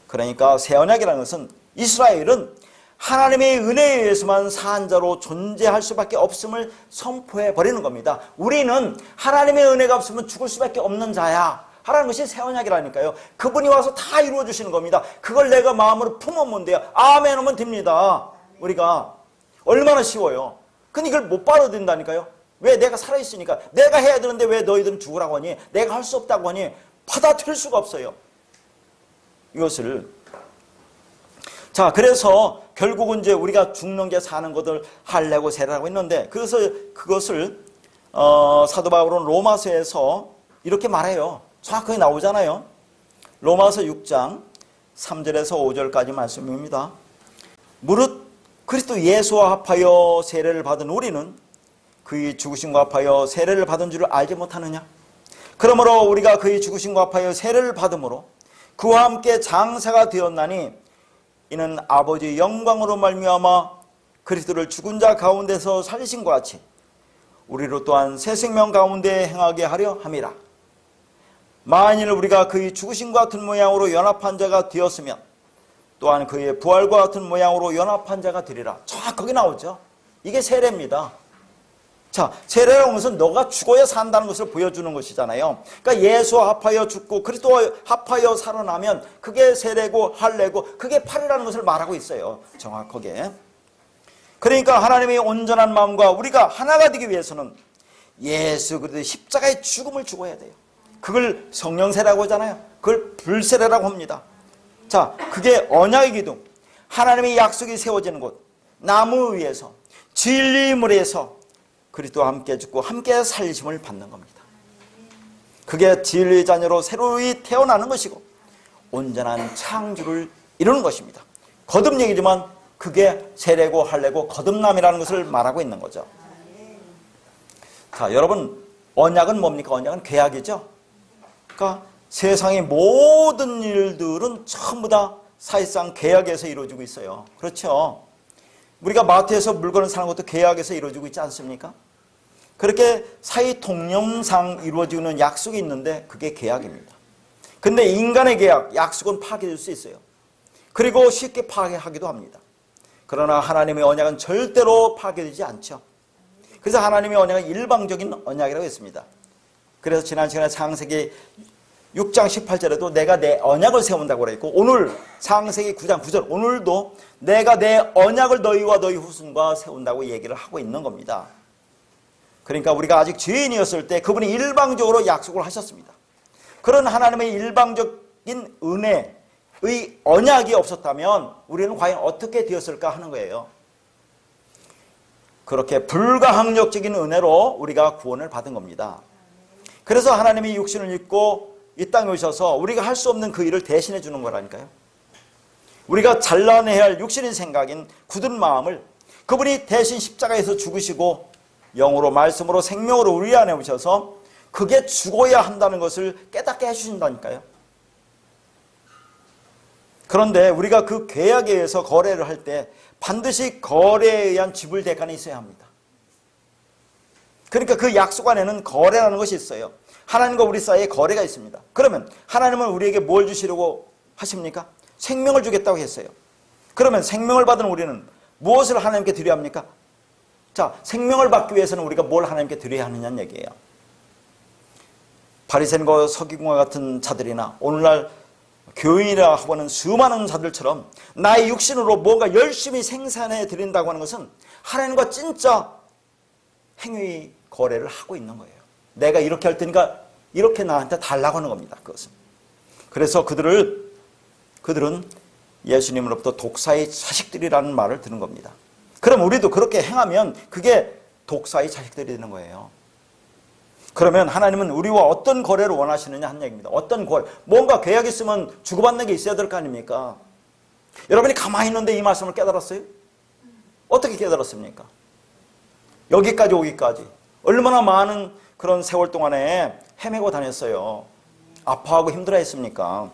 그러니까 새 언약이라는 것은 이스라엘은 하나님의 은혜에 의해서만 산 자로 존재할 수밖에 없음을 선포해 버리는 겁니다. 우리는 하나님의 은혜가 없으면 죽을 수밖에 없는 자야 하라는 것이 새 언약이라니까요. 그분이 와서 다 이루어 주시는 겁니다. 그걸 내가 마음으로 품으면 돼요. 아멘 하면 됩니다. 우리가 얼마나 쉬워요. 근데 이걸 못 받아들인다니까요. 왜? 내가 살아있으니까. 내가 해야 되는데 왜 너희들은 죽으라고 하니? 내가 할 수 없다고 하니? 받아들일 수가 없어요. 이것을. 자, 그래서 결국은 이제 우리가 죽는 게 사는 것을 할례고 세례라고 했는데, 그래서 그것을 사도 바울은 로마서에서 이렇게 말해요. 정확하게 나오잖아요. 로마서 6장 3절에서 5절까지 말씀입니다. 무릇 그리스도 예수와 합하여 세례를 받은 우리는 그의 죽으심과 합하여 세례를 받은 줄을 알지 못하느냐? 그러므로 우리가 그의 죽으심과 합하여 세례를 받음으로 그와 함께 장사가 되었나니 이는 아버지의 영광으로 말미암아 그리스도를 죽은 자 가운데서 살리신 것 같이 우리로 또한 새 생명 가운데 행하게 하려 함이라. 만일 우리가 그의 죽으심과 같은 모양으로 연합한 자가 되었으면 또한 그의 부활과 같은 모양으로 연합한 자가 되리라. 정확하게 나오죠. 이게 세례입니다. 자, 세례라는 것은 너가 죽어야 산다는 것을 보여주는 것이잖아요. 그러니까 예수와 합하여 죽고 그리스도와 합하여 살아나면 그게 세례고 할례고 그게 팔이라는 것을 말하고 있어요. 정확하게. 그러니까 하나님의 온전한 마음과 우리가 하나가 되기 위해서는 예수 그리스도의 십자가의 죽음을 죽어야 돼요. 그걸 성령세라고 하잖아요. 그걸 불세례라고 합니다. 자, 그게 언약의 기둥, 하나님의 약속이 세워지는 곳, 나무 위에서 진리의 물에서 그리스도와 함께 죽고 함께 살리심을 받는 겁니다. 그게 진리의 자녀로 새로이 태어나는 것이고 온전한 창조를 이루는 것입니다. 거듭 얘기지만 그게 세례고 할례고 거듭남이라는 것을 말하고 있는 거죠. 자, 여러분, 언약은 뭡니까? 언약은 계약이죠. 그러니까 세상의 모든 일들은 전부 다 사실상 계약에서 이루어지고 있어요. 그렇죠? 우리가 마트에서 물건을 사는 것도 계약에서 이루어지고 있지 않습니까? 그렇게 사이 통념상 이루어지는 약속이 있는데 그게 계약입니다. 근데 인간의 계약, 약속은 파괴될 수 있어요. 그리고 쉽게 파괴하기도 합니다. 그러나 하나님의 언약은 절대로 파괴되지 않죠. 그래서 하나님의 언약은 일방적인 언약이라고 했습니다. 그래서 지난 시간에 창세기 6장 18절에도 내가 내 언약을 세운다고 그랬고 오늘 창세기 9장 9절 오늘도 내가 내 언약을 너희와 너희 후손과 세운다고 얘기를 하고 있는 겁니다. 그러니까 우리가 아직 죄인이었을 때 그분이 일방적으로 약속을 하셨습니다. 그런 하나님의 일방적인 은혜의 언약이 없었다면 우리는 과연 어떻게 되었을까 하는 거예요. 그렇게 불가항력적인 은혜로 우리가 구원을 받은 겁니다. 그래서 하나님이 육신을 입고 이 땅에 오셔서 우리가 할 수 없는 그 일을 대신해 주는 거라니까요. 우리가 잘라내야 할 육신의 생각인 굳은 마음을 그분이 대신 십자가에서 죽으시고 영으로 말씀으로 생명으로 우리 안에 오셔서 그게 죽어야 한다는 것을 깨닫게 해주신다니까요. 그런데 우리가 그 계약에 의해서 거래를 할 때 반드시 거래에 의한 지불 대가는 있어야 합니다. 그러니까 그 약속 안에는 거래라는 것이 있어요. 하나님과 우리 사이에 거래가 있습니다. 그러면 하나님은 우리에게 뭘 주시려고 하십니까? 생명을 주겠다고 했어요. 그러면 생명을 받은 우리는 무엇을 하나님께 드려야 합니까? 자, 생명을 받기 위해서는 우리가 뭘 하나님께 드려야 하느냐는 얘기예요. 바리새인과 서기관과 같은 자들이나 오늘날 교인이라 하는 수많은 자들처럼 나의 육신으로 뭔가 열심히 생산해 드린다고 하는 것은 하나님과 진짜 행위 거래를 하고 있는 거예요. 내가 이렇게 할 테니까 이렇게 나한테 달라고 하는 겁니다. 그것은. 그래서 그들은 예수님으로부터 독사의 자식들이라는 말을 듣는 겁니다. 그럼 우리도 그렇게 행하면 그게 독사의 자식들이 되는 거예요. 그러면 하나님은 우리와 어떤 거래를 원하시느냐 하는 얘기입니다. 어떤 거래, 뭔가 계약이 있으면 주고받는 게 있어야 될 거 아닙니까? 여러분이 가만히 있는데 이 말씀을 깨달았어요? 어떻게 깨달았습니까? 여기까지 오기까지 얼마나 많은 그런 세월 동안에 헤매고 다녔어요. 아파하고 힘들어 했습니까?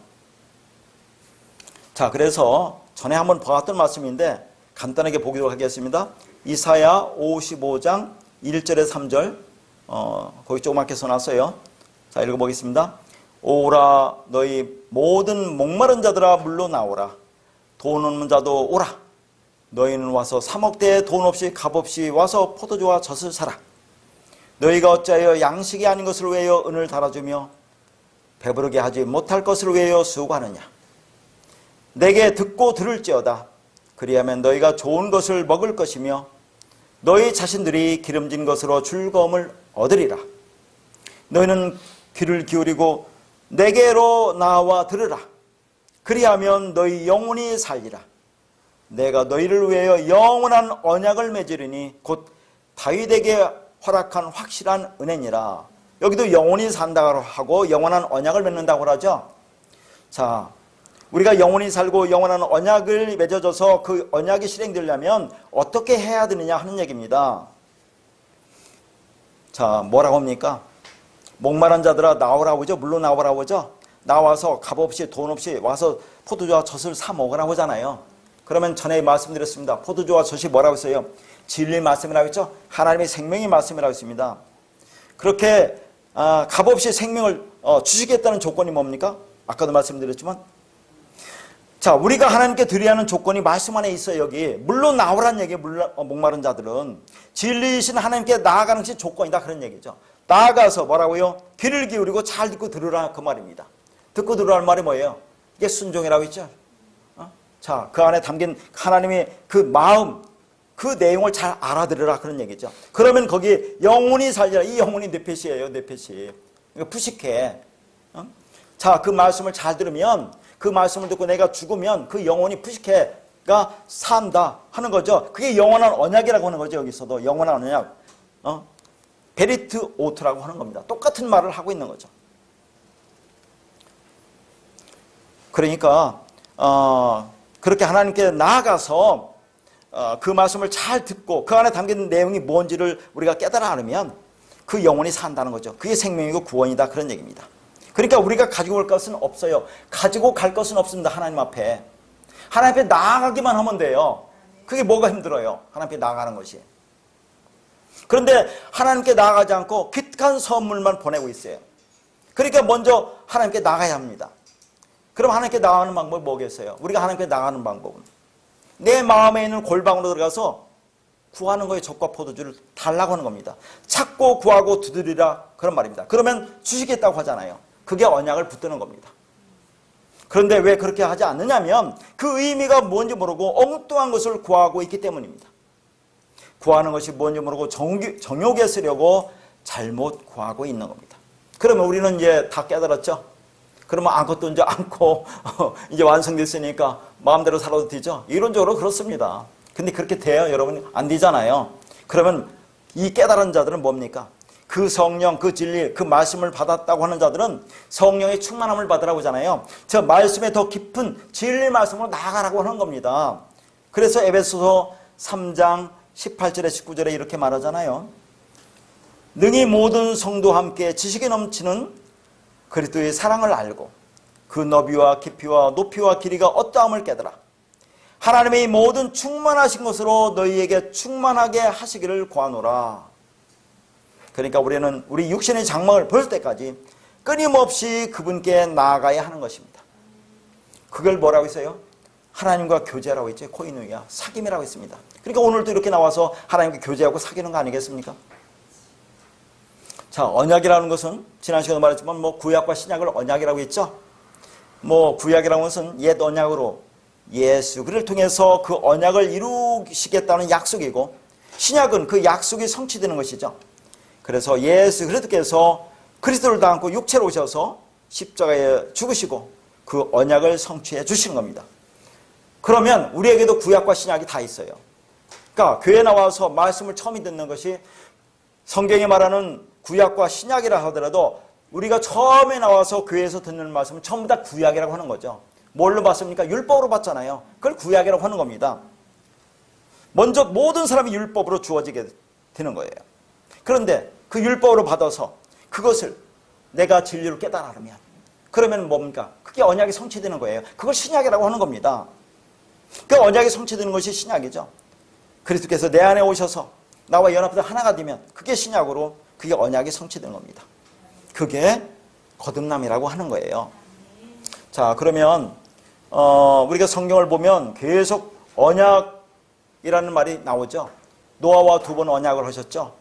자, 그래서 전에 한번 봐왔던 말씀인데 간단하게 보기로 하겠습니다. 이사야 55장 1절에 3절 거기 조그맣게 써놨어요. 자, 자, 읽어보겠습니다. 오라 너희 모든 목마른 자들아 물로 나오라. 돈 없는 자도 오라. 너희는 와서 사먹되 돈 없이 값없이 와서 포도주와 젖을 사라. 너희가 어찌하여 양식이 아닌 것을 위하여 은을 달아주며 배부르게 하지 못할 것을 위하여 수고하느냐. 내게 듣고 들을지어다. 그리하면 너희가 좋은 것을 먹을 것이며 너희 자신들이 기름진 것으로 즐거움을 얻으리라. 너희는 귀를 기울이고 내게로 나와 들으라. 그리하면 너희 영혼이 살리라. 내가 너희를 위하여 영원한 언약을 맺으리니 곧 다윗에게 허락한 확실한 은혜니라. 여기도 영원히 산다고 하고 영원한 언약을 맺는다고 하죠. 자, 우리가 영원히 살고 영원한 언약을 맺어져서 그 언약이 실행되려면 어떻게 해야 되느냐 하는 얘기입니다. 자, 뭐라고 합니까? 목마른 자들아 나오라고 하죠. 물로 나오라고 하죠. 나와서 값없이 돈 없이 와서 포도주와 젖을 사 먹으라고 하잖아요. 그러면 전에 말씀드렸습니다. 포도주와 젖이 뭐라고 했어요? 진리 말씀이라고 했죠. 하나님의 생명의 말씀이라고 했습니다. 그렇게 값없이 생명을 주시겠다는 조건이 뭡니까? 아까도 말씀드렸지만, 자, 우리가 하나님께 드려야 하는 조건이 말씀 안에 있어요. 여기 물로 나오라는 얘기예요. 목마른 자들은 진리이신 하나님께 나아가는 것이 조건이다, 그런 얘기죠. 나아가서 뭐라고요? 귀를 기울이고 잘 듣고 들으라, 그 말입니다. 듣고 들으라는 말이 뭐예요? 이게 순종이라고 했죠. 자, 그 안에 담긴 하나님의 그 마음, 그 내용을 잘 알아들으라, 그런 얘기죠. 그러면 거기 영혼이 살리라. 이 영혼이 뇌펫이에요, 뇌펫이. 그러니까 푸식해. 자, 그 말씀을 잘 들으면, 그 말씀을 듣고 내가 죽으면 그 영혼이 푸식해가 산다 하는 거죠. 그게 영원한 언약이라고 하는 거죠. 여기서도 영원한 언약. 베리트 오트라고 하는 겁니다. 똑같은 말을 하고 있는 거죠. 그러니까 그렇게 하나님께 나아가서 그 말씀을 잘 듣고 그 안에 담긴 내용이 뭔지를 우리가 깨달아 알으면 그 영혼이 산다는 거죠. 그게 생명이고 구원이다, 그런 얘기입니다. 그러니까 우리가 가지고 올 것은 없어요. 가지고 갈 것은 없습니다. 하나님 앞에. 하나님 앞에 나아가기만 하면 돼요. 그게 뭐가 힘들어요? 하나님 앞에 나아가는 것이. 그런데 하나님께 나아가지 않고 기특한 선물만 보내고 있어요. 그러니까 먼저 하나님께 나가야 합니다. 그럼 하나님께 나가는 방법이 뭐겠어요? 우리가 하나님께 나가는 방법은 내 마음에 있는 골방으로 들어가서 구하는 거에 젖과 포도주를 달라고 하는 겁니다. 찾고 구하고 두드리라, 그런 말입니다. 그러면 주시겠다고 하잖아요. 그게 언약을 붙드는 겁니다. 그런데 왜 그렇게 하지 않느냐면 그 의미가 뭔지 모르고 엉뚱한 것을 구하고 있기 때문입니다. 구하는 것이 뭔지 모르고 정욕에 쓰려고 잘못 구하고 있는 겁니다. 그러면 우리는 이제 다 깨달았죠? 그러면 아무것도 이제 않고 이제 완성됐으니까 마음대로 살아도 되죠? 이론적으로 그렇습니다. 근데 그렇게 돼요? 여러분? 안 되잖아요. 그러면 이 깨달은 자들은 뭡니까? 그 성령, 그 진리, 그 말씀을 받았다고 하는 자들은 성령의 충만함을 받으라고 하잖아요. 저 말씀에 더 깊은 진리 말씀으로 나아가라고 하는 겁니다. 그래서 에베소서 3장 18절에 19절에 이렇게 말하잖아요. 능히 모든 성도와 함께 지식이 넘치는 그리스도의 사랑을 알고 그 너비와 깊이와 높이와 길이가 어떠함을 깨달아 하나님의 모든 충만하신 것으로 너희에게 충만하게 하시기를 구하노라. 그러니까 우리는 우리 육신의 장막을 볼 때까지 끊임없이 그분께 나아가야 하는 것입니다. 그걸 뭐라고 했어요? 하나님과 교제라고 했죠. 코이누야, 사귐이라고 했습니다. 그러니까 오늘도 이렇게 나와서 하나님과 교제하고 사귀는 거 아니겠습니까? 자, 언약이라는 것은 지난 시간에 말했지만 구약과 신약을 언약이라고 했죠. 구약이라는 것은 옛 언약으로 예수 그를 통해서 그 언약을 이루시겠다는 약속이고, 신약은 그 약속이 성취되는 것이죠. 그래서 예수 그리스도께서 그리스도를 담고 육체로 오셔서 십자가에 죽으시고 그 언약을 성취해 주신 겁니다. 그러면 우리에게도 구약과 신약이 다 있어요. 그러니까 교회 나와서 말씀을 처음 듣는 것이 성경에 말하는 구약과 신약이라 하더라도 우리가 처음에 나와서 교회에서 듣는 말씀은 전부 다 구약이라고 하는 거죠. 뭘로 받습니까? 율법으로 받잖아요. 그걸 구약이라고 하는 겁니다. 먼저 모든 사람이 율법으로 주어지게 되는 거예요. 그런데 그 율법으로 받아서 그것을 내가 진리로 깨달으면 그러면 뭡니까? 그게 언약이 성취되는 거예요. 그걸 신약이라고 하는 겁니다. 그 언약이 성취되는 것이 신약이죠. 그리스도께서 내 안에 오셔서 나와 연합해서 하나가 되면 그게 신약으로, 그게 언약이 성취되는 겁니다. 그게 거듭남이라고 하는 거예요. 자, 그러면 우리가 성경을 보면 계속 언약이라는 말이 나오죠. 노아와 2번 언약을 하셨죠.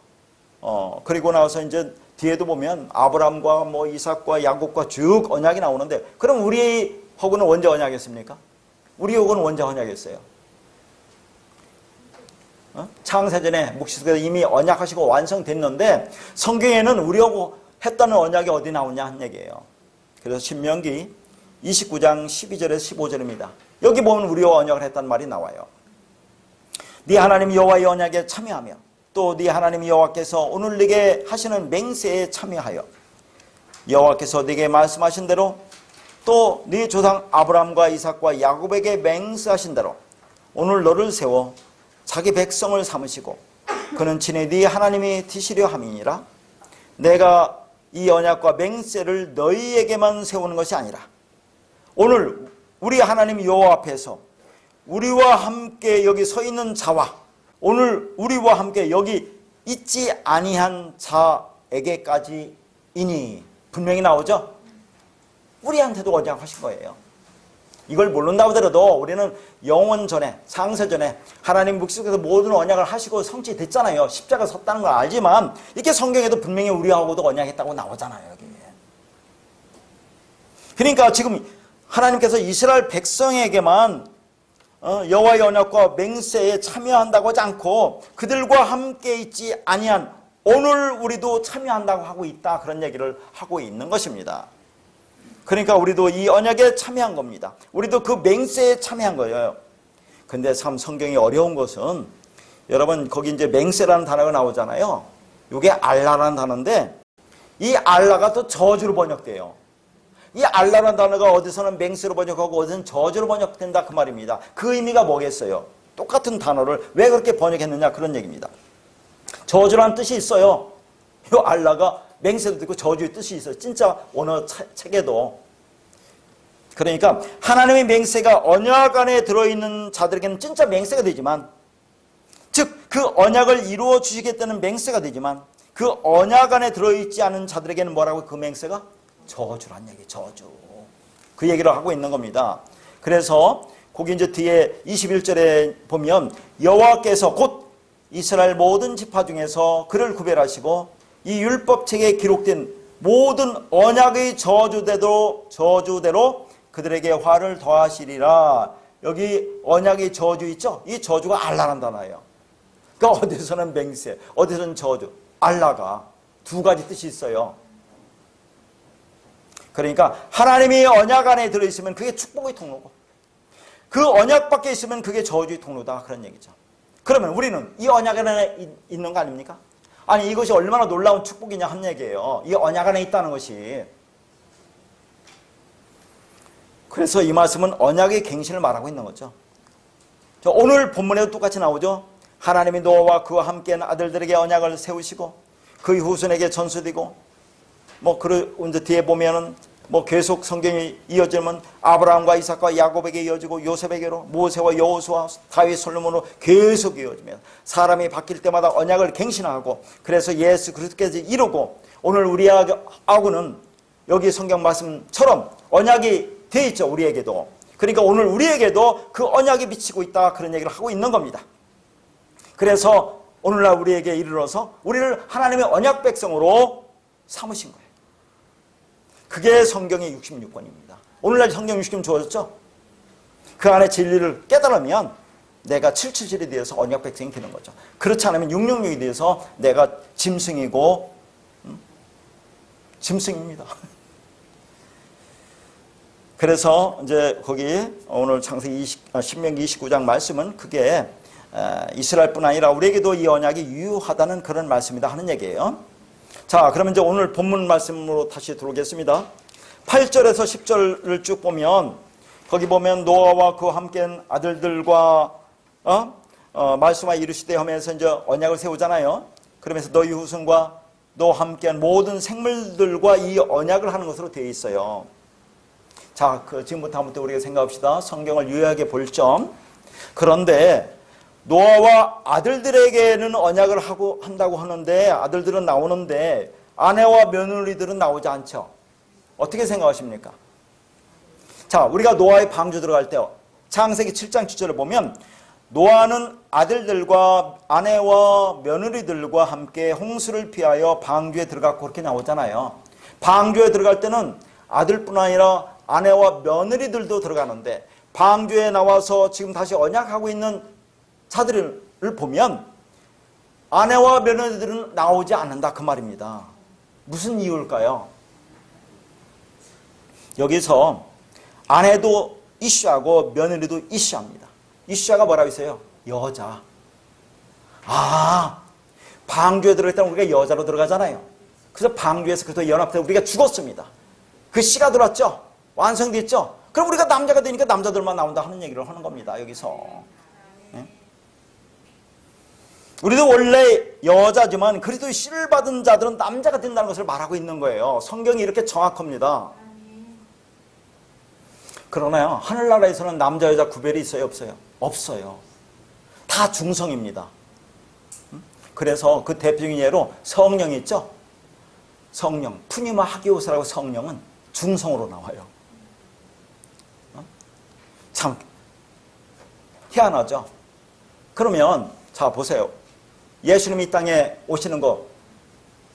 그리고 나서 이제 뒤에도 보면 아브라함과 뭐 이삭과 야곱과 쭉 언약이 나오는데, 그럼 우리하고는 언제 언약했습니까? 우리하고는 언제 언약했어요? 창세전에 묵시스께서 이미 언약하시고 완성됐는데, 성경에는 우리하고 했다는 언약이 어디 나오냐 한 얘기예요. 그래서 신명기 29장 12절에서 15절입니다. 여기 보면 우리와 언약을 했다는 말이 나와요. 네 하나님 여호와의 언약에 참여하며 또 네 하나님 여호와께서 오늘 네게 하시는 맹세에 참여하여 여호와께서 네게 말씀하신 대로 또 네 조상 아브라함과 이삭과 야곱에게 맹세하신 대로 오늘 너를 세워 자기 백성을 삼으시고 그는 친히 네 하나님이 되시려 함이니라. 내가 이 언약과 맹세를 너희에게만 세우는 것이 아니라 오늘 우리 하나님 여호와 앞에서 우리와 함께 여기 서 있는 자와 오늘 우리와 함께 여기 있지 아니한 자에게까지이니, 분명히 나오죠? 우리한테도 언약하신 거예요. 이걸 모른다고 하더라도 우리는 영원 전에, 창세 전에 하나님 묵시께서 모든 언약을 하시고 성취됐잖아요. 십자가 섰다는 걸 알지만 이렇게 성경에도 분명히 우리하고도 언약했다고 나오잖아요. 여기. 그러니까 지금 하나님께서 이스라엘 백성에게만 여호와의 언약과 맹세에 참여한다고 하지 않고 그들과 함께 있지 아니한 오늘 우리도 참여한다고 하고 있다, 그런 얘기를 하고 있는 것입니다. 그러니까 우리도 이 언약에 참여한 겁니다. 우리도 그 맹세에 참여한 거예요. 근데 참 성경이 어려운 것은, 여러분 거기 이제 맹세라는 단어가 나오잖아요. 이게 알라라는 단어인데 이 알라가 또 저주로 번역돼요. 이 알라라는 단어가 어디서는 맹세로 번역하고 어디서는 저주로 번역된다, 그 말입니다. 그 의미가 뭐겠어요? 똑같은 단어를 왜 그렇게 번역했느냐, 그런 얘기입니다. 저주라는 뜻이 있어요. 이 알라가 맹세도 있고 저주의 뜻이 있어요. 진짜 언어 책에도. 그러니까 하나님의 맹세가 언약 안에 들어있는 자들에게는 진짜 맹세가 되지만, 즉 그 언약을 이루어 주시겠다는 맹세가 되지만, 그 언약 안에 들어있지 않은 자들에게는 뭐라고? 그 맹세가 저주란 얘기, 저주. 그 얘기를 하고 있는 겁니다. 그래서 거기 이제 뒤에 21절에 보면 여호와께서 곧 이스라엘 모든 지파 중에서 그를 구별하시고 이 율법책에 기록된 모든 언약의 저주대로 그들에게 화를 더하시리라. 여기 언약의 저주 있죠? 이 저주가 알라란 단어예요. 그러니까 어디서는 맹세, 어디서는 저주. 알라가 두 가지 뜻이 있어요. 그러니까 하나님이 언약 안에 들어있으면 그게 축복의 통로고, 그 언약 밖에 있으면 그게 저주의 통로다, 그런 얘기죠. 그러면 우리는 이 언약 안에 있는 거 아닙니까? 아니 이것이 얼마나 놀라운 축복이냐 한 얘기예요. 이 언약 안에 있다는 것이. 그래서 이 말씀은 언약의 갱신을 말하고 있는 거죠. 오늘 본문에도 똑같이 나오죠. 하나님이 노아와 그와 함께한 아들들에게 언약을 세우시고 그의 후손에게 전수되고, 뭐 이제 뒤에 보면은 뭐 계속 성경이 이어지면 아브라함과 이삭과 야곱에게 이어지고 요셉에게로 모세와 여호수아 다윗 솔로몬으로 계속 이어지면 사람이 바뀔 때마다 언약을 갱신하고, 그래서 예수 그리스도께서 이루고 오늘 우리하고는 여기 성경 말씀처럼 언약이 돼 있죠, 우리에게도. 그러니까 오늘 우리에게도 그 언약이 미치고 있다, 그런 얘기를 하고 있는 겁니다. 그래서 오늘날 우리에게 이르러서 우리를 하나님의 언약 백성으로 삼으신 거예요. 그게 성경의 66권입니다. 오늘날 성경 66권 주어졌죠? 그 안에 진리를 깨달으면 내가 777이 되어서 언약 백성이 되는 거죠. 그렇지 않으면 666이 되어서 내가 짐승이고, 짐승입니다. 그래서 이제 거기 오늘 신명기 29장 말씀은 그게 이스라엘뿐 아니라 우리에게도 이 언약이 유효하다는 그런 말씀이다 하는 얘기예요. 자, 그러면 이제 오늘 본문 말씀으로 다시 들어오겠습니다. 8절에서 10절을 쭉 보면 거기 보면 노아와 그와 함께한 아들들과 말씀하여 이르시되 하면서 이제 언약을 세우잖아요. 그러면서 너희 후손과 너와 함께한 모든 생물들과 이 언약을 하는 것으로 되어 있어요. 자, 지금부터 한번 우리가 생각합시다. 성경을 유의하게 볼 점. 그런데 노아와 아들들에게는 언약을 한다고 하는데, 아들들은 나오는데 아내와 며느리들은 나오지 않죠. 어떻게 생각하십니까? 자, 우리가 노아의 방주 들어갈 때 창세기 7장 7절을 보면 노아는 아들들과 아내와 며느리들과 함께 홍수를 피하여 방주에 들어갔고 그렇게 나오잖아요. 방주에 들어갈 때는 아들뿐 아니라 아내와 며느리들도 들어가는데 방주에 나와서 지금 다시 언약하고 있는 자들을 보면 아내와 며느리들은 나오지 않는다 그 말입니다. 무슨 이유일까요? 여기서 아내도 이슈하고 며느리도 이슈합니다. 이슈가 뭐라고 했어요? 여자. 방주에 들어갔다면 우리가 여자로 들어가잖아요. 그래서 방주에서 그래서 연합해서 우리가 죽었습니다. 그 씨가 들어왔죠? 완성됐죠? 그럼 우리가 남자가 되니까 남자들만 나온다 하는 얘기를 하는 겁니다. 여기서. 네? 우리도 원래 여자지만 그리스도의 씨를 받은 자들은 남자가 된다는 것을 말하고 있는 거예요. 성경이 이렇게 정확합니다. 그러나요, 하늘나라에서는 남자 여자 구별이 있어요, 없어요? 없어요. 다 중성입니다. 그래서 그 대표적인 예로 성령이 있죠? 성령, 푸니마 하기오스라고 성령은 중성으로 나와요. 참 희한하죠? 그러면 자 보세요. 예수님이 이 땅에 오시는 거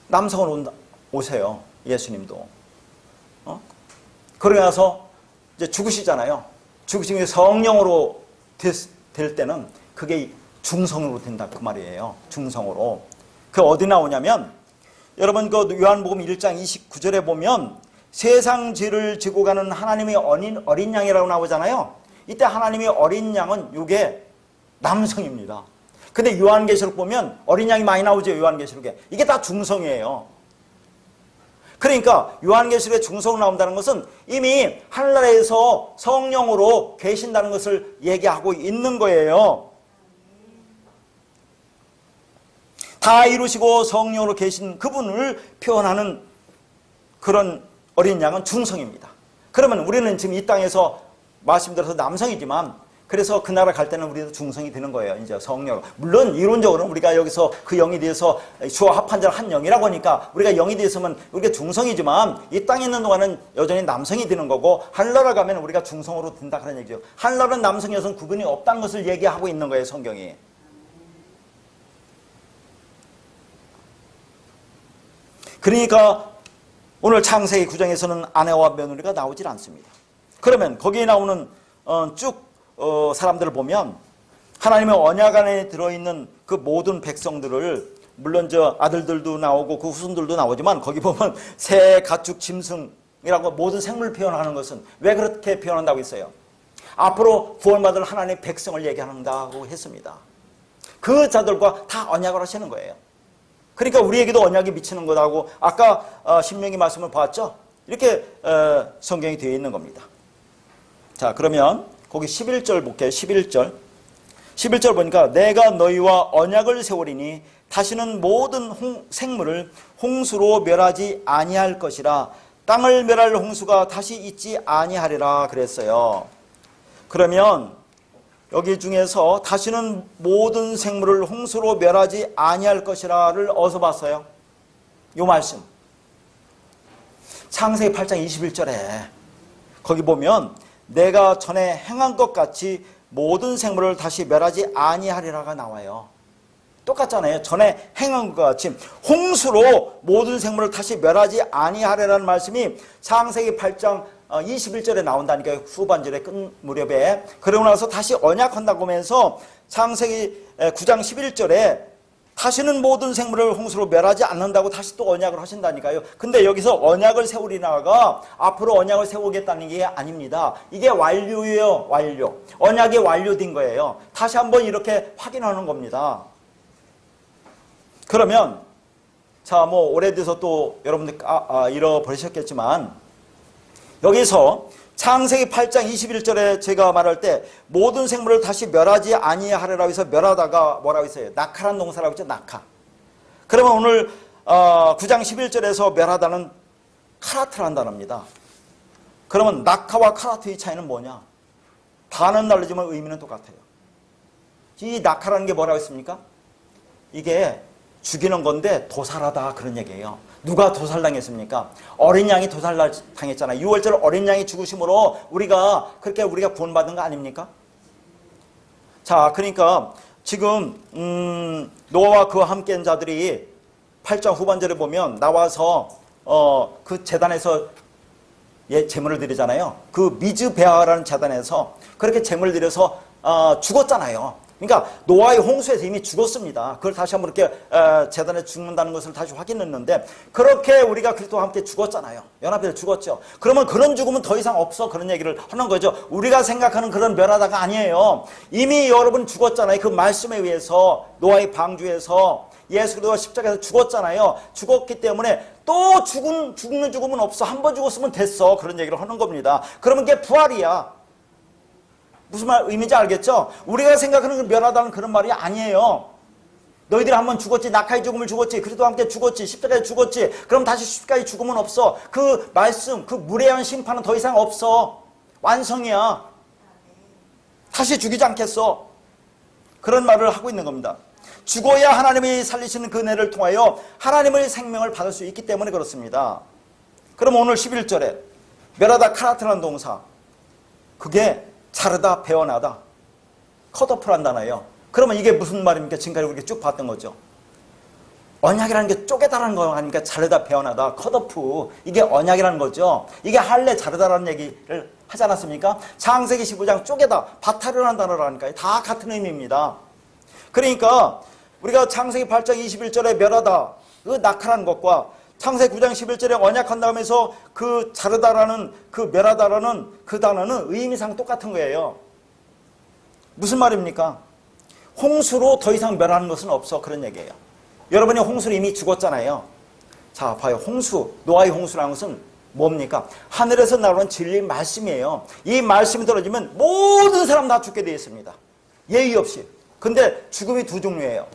남성으로 오세요. 예수님도. 그러고 나서 이제 죽으시잖아요. 죽으시면 성령으로 될 때는 그게 중성으로 된다 그 말이에요. 중성으로. 그 어디 나오냐면 여러분 그 요한복음 1장 29절에 보면 세상 죄를 지고 가는 하나님의 어린 양이라고 나오잖아요. 이때 하나님의 어린 양은 이게 남성입니다. 근데 요한계시록 보면 어린 양이 많이 나오죠. 요한계시록에. 이게 다 중성이에요. 그러니까 요한계시록에 중성 나온다는 것은 이미 하늘나라에서 성령으로 계신다는 것을 얘기하고 있는 거예요. 다 이루시고 성령으로 계신 그분을 표현하는 그런 어린 양은 중성입니다. 그러면 우리는 지금 이 땅에서 말씀드려서 남성이지만 그래서 그 나라 갈 때는 우리도 중성이 되는 거예요. 이제 성령. 물론 이론적으로는 우리가 여기서 그 영이 대해서 주와 합한 자를 한 영이라고 하니까 우리가 영이 되었으면 우리가 중성이지만 이 땅에 있는 동안은 여전히 남성이 되는 거고 하늘나라 가면 우리가 중성으로 된다 그런 얘기죠. 하늘나라는 남성 여성 구분이 없다는 것을 얘기하고 있는 거예요. 성경이. 그러니까 오늘 창세기 9장에서는 아내와 며느리가 나오질 않습니다. 그러면 거기에 나오는 사람들을 보면 하나님의 언약 안에 들어있는 그 모든 백성들을 물론 저 아들들도 나오고 그 후손들도 나오지만 거기 보면 새, 가축, 짐승이라고 모든 생물을 표현하는 것은 왜 그렇게 표현한다고 했어요? 앞으로 구원받을 하나님의 백성을 얘기한다고 했습니다. 그 자들과 다 언약을 하시는 거예요. 그러니까 우리에게도 언약이 미치는 거라고 아까 신명기 말씀을 봤죠? 이렇게 성경이 되어 있는 겁니다. 자, 그러면 거기 11절 볼게요. 11절 보니까 내가 너희와 언약을 세우리니 다시는 모든 생물을 홍수로 멸하지 아니할 것이라 땅을 멸할 홍수가 다시 있지 아니하리라 그랬어요. 그러면 여기 중에서 다시는 모든 생물을 홍수로 멸하지 아니할 것이라를 어디서 봤어요? 요 말씀. 창세기 8장 21절에 거기 보면 내가 전에 행한 것 같이 모든 생물을 다시 멸하지 아니하리라가 나와요. 똑같잖아요. 전에 행한 것 같이 홍수로 모든 생물을 다시 멸하지 아니하리라는 말씀이 창세기 8장 21절에 나온다니까요. 후반절에 끝 무렵에. 그러고 나서 다시 언약한다고 하면서 창세기 9장 11절에 다시는 모든 생물을 홍수로 멸하지 않는다고 다시 또 언약을 하신다니까요. 근데 여기서 언약을 세우리나가 앞으로 언약을 세우겠다는 게 아닙니다. 이게 완료예요. 완료. 언약이 완료된 거예요. 다시 한번 이렇게 확인하는 겁니다. 그러면 자, 뭐 오래돼서 또 여러분들 잃어버리셨겠지만 여기서 창세기 8장 21절에 제가 말할 때 모든 생물을 다시 멸하지 아니하리라고 해서 멸하다가 뭐라고 했어요? 낙하란 동사라고 했죠. 낙하. 그러면 오늘 9장 11절에서 멸하다는 카라트라는 단어입니다. 그러면 낙하와 카라트의 차이는 뭐냐? 단어는 다르지만 의미는 똑같아요. 이 낙하라는 게 뭐라고 했습니까? 이게 죽이는 건데 도살하다 그런 얘기예요. 누가 도살당했습니까? 어린 양이 도살당했잖아요. 6월절 어린 양이 죽으심으로 우리가 구원받은 거 아닙니까? 자, 그러니까 지금 노아와 그와 함께한 자들이 8장 후반절에 보면 나와서 그 제단에서 제물을 드리잖아요. 그 미즈베아라는 제단에서 그렇게 제물을 드려서 죽었잖아요. 그러니까 노아의 홍수에서 이미 죽었습니다. 그걸 다시 한번 이렇게 제단에 죽는다는 것을 다시 확인했는데, 그렇게 우리가 그리스도와 함께 죽었잖아요. 연합해서 죽었죠. 그러면 그런 죽음은 더 이상 없어, 그런 얘기를 하는 거죠. 우리가 생각하는 그런 멸하다가 아니에요. 이미 여러분 죽었잖아요. 그 말씀에 의해서 노아의 방주에서 예수 그리스도가 십자가에서 죽었잖아요. 죽었기 때문에 또 죽는 죽음은 없어. 한 번 죽었으면 됐어, 그런 얘기를 하는 겁니다. 그러면 그게 부활이야. 무슨 의미인지 알겠죠? 우리가 생각하는 그 멸하다는 그런 말이 아니에요. 너희들이 한번 죽었지, 낙하의 죽음을 죽었지, 그리스도와 함께 죽었지, 십자가에 죽었지, 그럼 다시 십자가의 죽음은 없어. 그 말씀, 그 무례한 심판은 더 이상 없어. 완성이야. 다시 죽이지 않겠어. 그런 말을 하고 있는 겁니다. 죽어야 하나님이 살리시는 그 은혜를 통하여 하나님의 생명을 받을 수 있기 때문에 그렇습니다. 그럼 오늘 11절에 멸하다 카라트라는 동사, 그게 자르다, 베어나다, 컷오프란 단어예요. 그러면 이게 무슨 말입니까? 지금까지 우리가 쭉 봤던 거죠. 언약이라는 게 쪼개다라는 거 아닙니까? 자르다, 베어나다, 컷오프. 이게 언약이라는 거죠. 이게 할례 자르다라는 얘기를 하지 않았습니까? 창세기 15장 쪼개다, 바타르라는 단어라니까요. 다 같은 의미입니다. 그러니까 우리가 창세기 8장 21절에 멸하다, 그 낙하라는 것과 창세기 9장 11절에 언약한다 하면서 그 자르다라는, 그 멸하다라는 그 단어는 의미상 똑같은 거예요. 무슨 말입니까? 홍수로 더 이상 멸하는 것은 없어, 그런 얘기예요. 여러분이 홍수로 이미 죽었잖아요. 자, 봐요. 홍수, 노아의 홍수라는 것은 뭡니까? 하늘에서 나오는 진리의 말씀이에요. 이 말씀이 떨어지면 모든 사람 다 죽게 되어 있습니다. 예의 없이. 근데 죽음이 두 종류예요.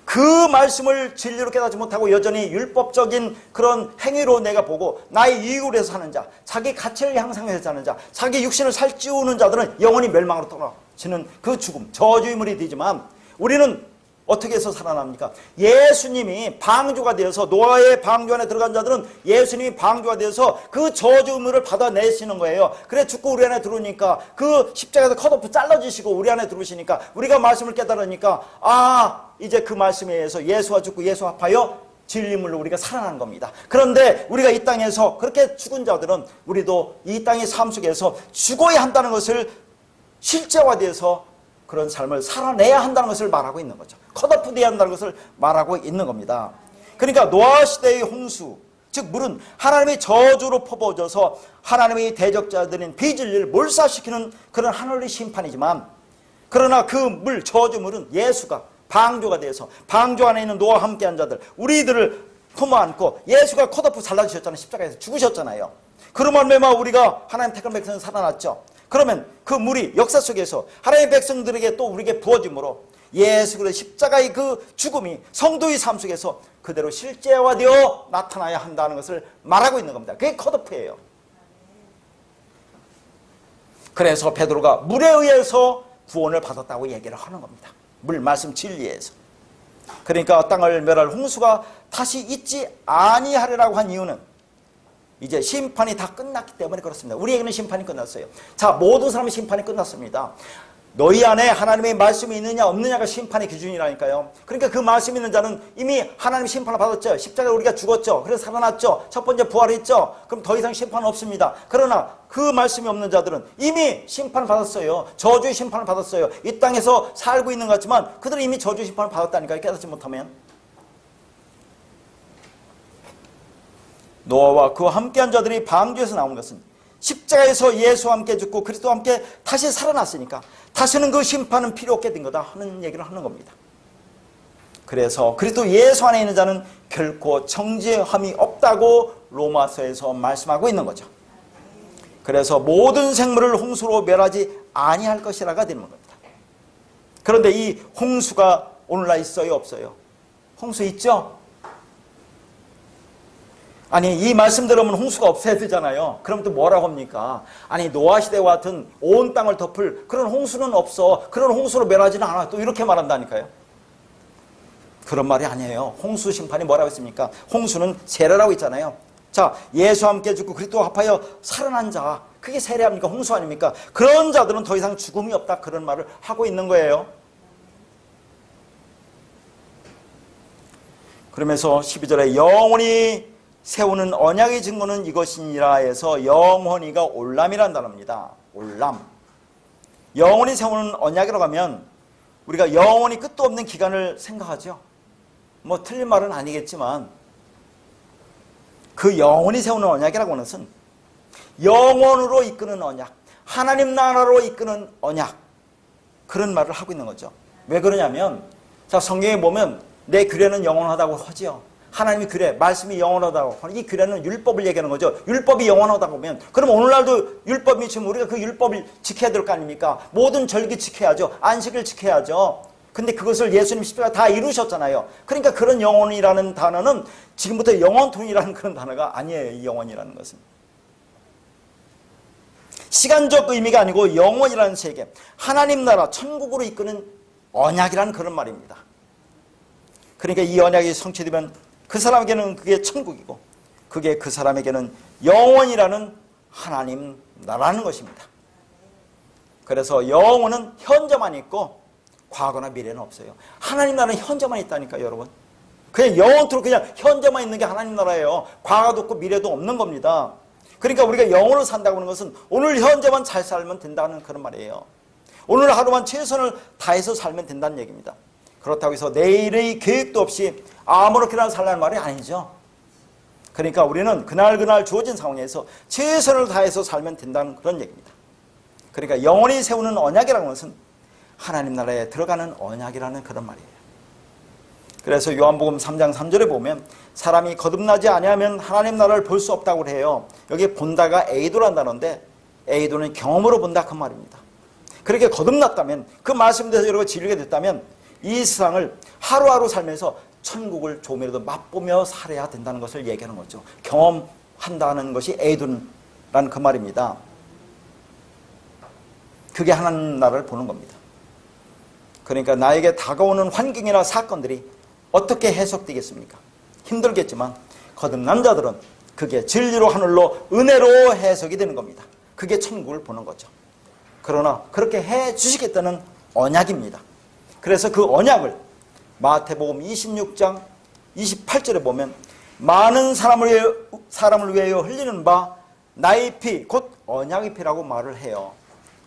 그 말씀을 진리로 깨닫지 못하고 여전히 율법적인 그런 행위로 내가 보고 나의 이익을 위해서 사는 자, 자기 가치를 향상해서 사는 자, 자기 육신을 살찌우는 자들은 영원히 멸망으로 떨어지는 그 죽음, 저주의 물이 되지만, 우리는 어떻게 해서 살아납니까? 예수님이 방주가 되어서, 노아의 방주 안에 들어간 자들은 예수님이 방주가 되어서 그 저주물을 받아내시는 거예요. 그래 죽고 우리 안에 들어오니까, 그 십자가에서 컷오프 잘라지시고 우리 안에 들어오시니까, 우리가 말씀을 깨달으니까 이제 그 말씀에 의해서 예수와 죽고 예수와 합하여 진리물로 우리가 살아나는 겁니다. 그런데 우리가 이 땅에서 그렇게 죽은 자들은 우리도 이 땅의 삶 속에서 죽어야 한다는 것을 실제화되어서 그런 삶을 살아내야 한다는 것을 말하고 있는 거죠. 컷오프 돼야 한다는 것을 말하고 있는 겁니다. 그러니까 노아 시대의 홍수, 즉 물은 하나님의 저주로 퍼부어져서 하나님의 대적자들인 비진리를 몰살시키는 그런 하늘의 심판이지만, 그러나 그 물, 저주물은 예수가 방주가 되어서 방주 안에 있는 노아와 함께한 자들, 우리들을 품어안고 예수가 컷오프 잘라주셨잖아요. 십자가에서 죽으셨잖아요. 그런 말미암아 우리가 하나님 택한 백성은 살아났죠. 그러면 그 물이 역사 속에서 하나님의 백성들에게 또 우리에게 부어짐으로 예수 그리스도의 십자가의 그 죽음이 성도의 삶 속에서 그대로 실제화되어 나타나야 한다는 것을 말하고 있는 겁니다. 그게 컷오프예요. 그래서 베드로가 물에 의해서 구원을 받았다고 얘기를 하는 겁니다. 물, 말씀, 진리에서. 그러니까 땅을 멸할 홍수가 다시 있지 아니하리라고 한 이유는 이제 심판이 다 끝났기 때문에 그렇습니다. 우리에게는 심판이 끝났어요. 자, 모든 사람의 심판이 끝났습니다. 너희 안에 하나님의 말씀이 있느냐 없느냐가 심판의 기준이라니까요. 그러니까 그 말씀 있는 자는 이미 하나님의 심판을 받았죠. 십자가에 우리가 죽었죠. 그래서 살아났죠. 첫 번째 부활했죠. 그럼 더 이상 심판은 없습니다. 그러나 그 말씀이 없는 자들은 이미 심판을 받았어요. 저주의 심판을 받았어요. 이 땅에서 살고 있는 것 같지만 그들은 이미 저주의 심판을 받았다니까요. 깨닫지 못하면. 노아와 그와 함께한 자들이 방주에서 나온 것은 십자가에서 예수와 함께 죽고 그리스도와 함께 다시 살아났으니까 다시는 그 심판은 필요 없게 된 거다 하는 얘기를 하는 겁니다. 그래서 그리스도 예수 안에 있는 자는 결코 정죄함이 없다고 로마서에서 말씀하고 있는 거죠. 그래서 모든 생물을 홍수로 멸하지 아니할 것이라가 되는 겁니다. 그런데 이 홍수가 오늘날 있어요, 없어요? 홍수 있죠? 아니, 이 말씀 들으면 홍수가 없어야 되잖아요. 그럼 또 뭐라고 합니까? 아니, 노아 시대와 같은 온 땅을 덮을 그런 홍수는 없어. 그런 홍수로 멸하지는 않아. 또 이렇게 말한다니까요. 그런 말이 아니에요. 홍수 심판이 뭐라고 했습니까? 홍수는 세례라고 있잖아요. 자, 예수와 함께 죽고 그리스도와 합하여 살아난 자, 그게 세례 아닙니까? 홍수 아닙니까? 그런 자들은 더 이상 죽음이 없다, 그런 말을 하고 있는 거예요. 그러면서 12절에 영원히 세우는 언약의 증거는 이것이니라 해서 영원히가 올람이라는 단어입니다. 올람. 영원히 세우는 언약이라고 하면 우리가 영원히 끝도 없는 기간을 생각하죠. 뭐 틀린 말은 아니겠지만 그 영원히 세우는 언약이라고 하는 것은 영원으로 이끄는 언약, 하나님 나라로 이끄는 언약, 그런 말을 하고 있는 거죠. 왜 그러냐면, 자, 성경에 보면 내 규례는 영원하다고 하지요. 하나님의 규례, 말씀이 영원하다고 하는 이 규례는 율법을 얘기하는 거죠. 율법이 영원하다고 하면, 그럼 오늘날도 율법이 지금 우리가 그 율법을 지켜야 될 거 아닙니까? 모든 절기 지켜야죠. 안식을 지켜야죠. 근데 그것을 예수님 십자가 다 이루셨잖아요. 그러니까 그런 영원이라는 단어는 지금부터 영원통이라는 그런 단어가 아니에요. 이 영원이라는 것은 시간적 의미가 아니고 영원이라는 세계, 하나님 나라 천국으로 이끄는 언약이라는 그런 말입니다. 그러니까 이 언약이 성취되면 그 사람에게는 그게 천국이고 그게 그 사람에게는 영원이라는 하나님 나라는 것입니다. 그래서 영원은 현재만 있고 과거나 미래는 없어요. 하나님 나라는 현재만 있다니까요, 여러분. 그냥 영원토록 그냥 현재만 있는 게 하나님 나라예요. 과거도 없고 미래도 없는 겁니다. 그러니까 우리가 영원을 산다고 하는 것은 오늘 현재만 잘 살면 된다는 그런 말이에요. 오늘 하루만 최선을 다해서 살면 된다는 얘기입니다. 그렇다고 해서 내일의 계획도 없이 아무렇게나 살라는 말이 아니죠. 그러니까 우리는 그날 주어진 상황에서 최선을 다해서 살면 된다는 그런 얘기입니다. 그러니까 영원히 세우는 언약이라는 것은 하나님 나라에 들어가는 언약이라는 그런 말이에요. 그래서 요한복음 3장 3절에 보면 사람이 거듭나지 아니하면 하나님 나라를 볼 수 없다고 해요. 여기 본다가 에이도라는 단어인데 에이도는 경험으로 본다 그 말입니다. 그렇게 거듭났다면 그 말씀대로 여러분 지르게 됐다면 이 세상을 하루하루 살면서 천국을 조금이라도 맛보며 살아야 된다는 것을 얘기하는 거죠. 경험한다는 것이 에이도라는 그 말입니다. 그게 하나님 나라를 보는 겁니다. 그러니까 나에게 다가오는 환경이나 사건들이 어떻게 해석되겠습니까? 힘들겠지만 거듭난 자들은 그게 진리로 하늘로 은혜로 해석이 되는 겁니다. 그게 천국을 보는 거죠. 그러나 그렇게 해 주시겠다는 언약입니다. 그래서 그 언약을 마태복음 26장 28절에 보면 많은 사람을 위하여 흘리는 바 나의 피 곧 언약의 피라고 말을 해요.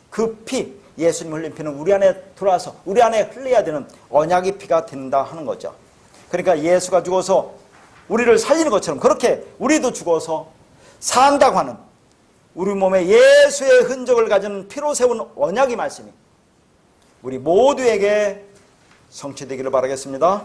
그 피, 예수님 흘린 피는 우리 안에 들어와서 우리 안에 흘려야 되는 언약의 피가 된다 하는 거죠. 그러니까 예수가 죽어서 우리를 살리는 것처럼 그렇게 우리도 죽어서 산다고 하는 우리 몸에 예수의 흔적을 가진 피로 세운 언약의 말씀이 우리 모두에게 성취되기를 바라겠습니다.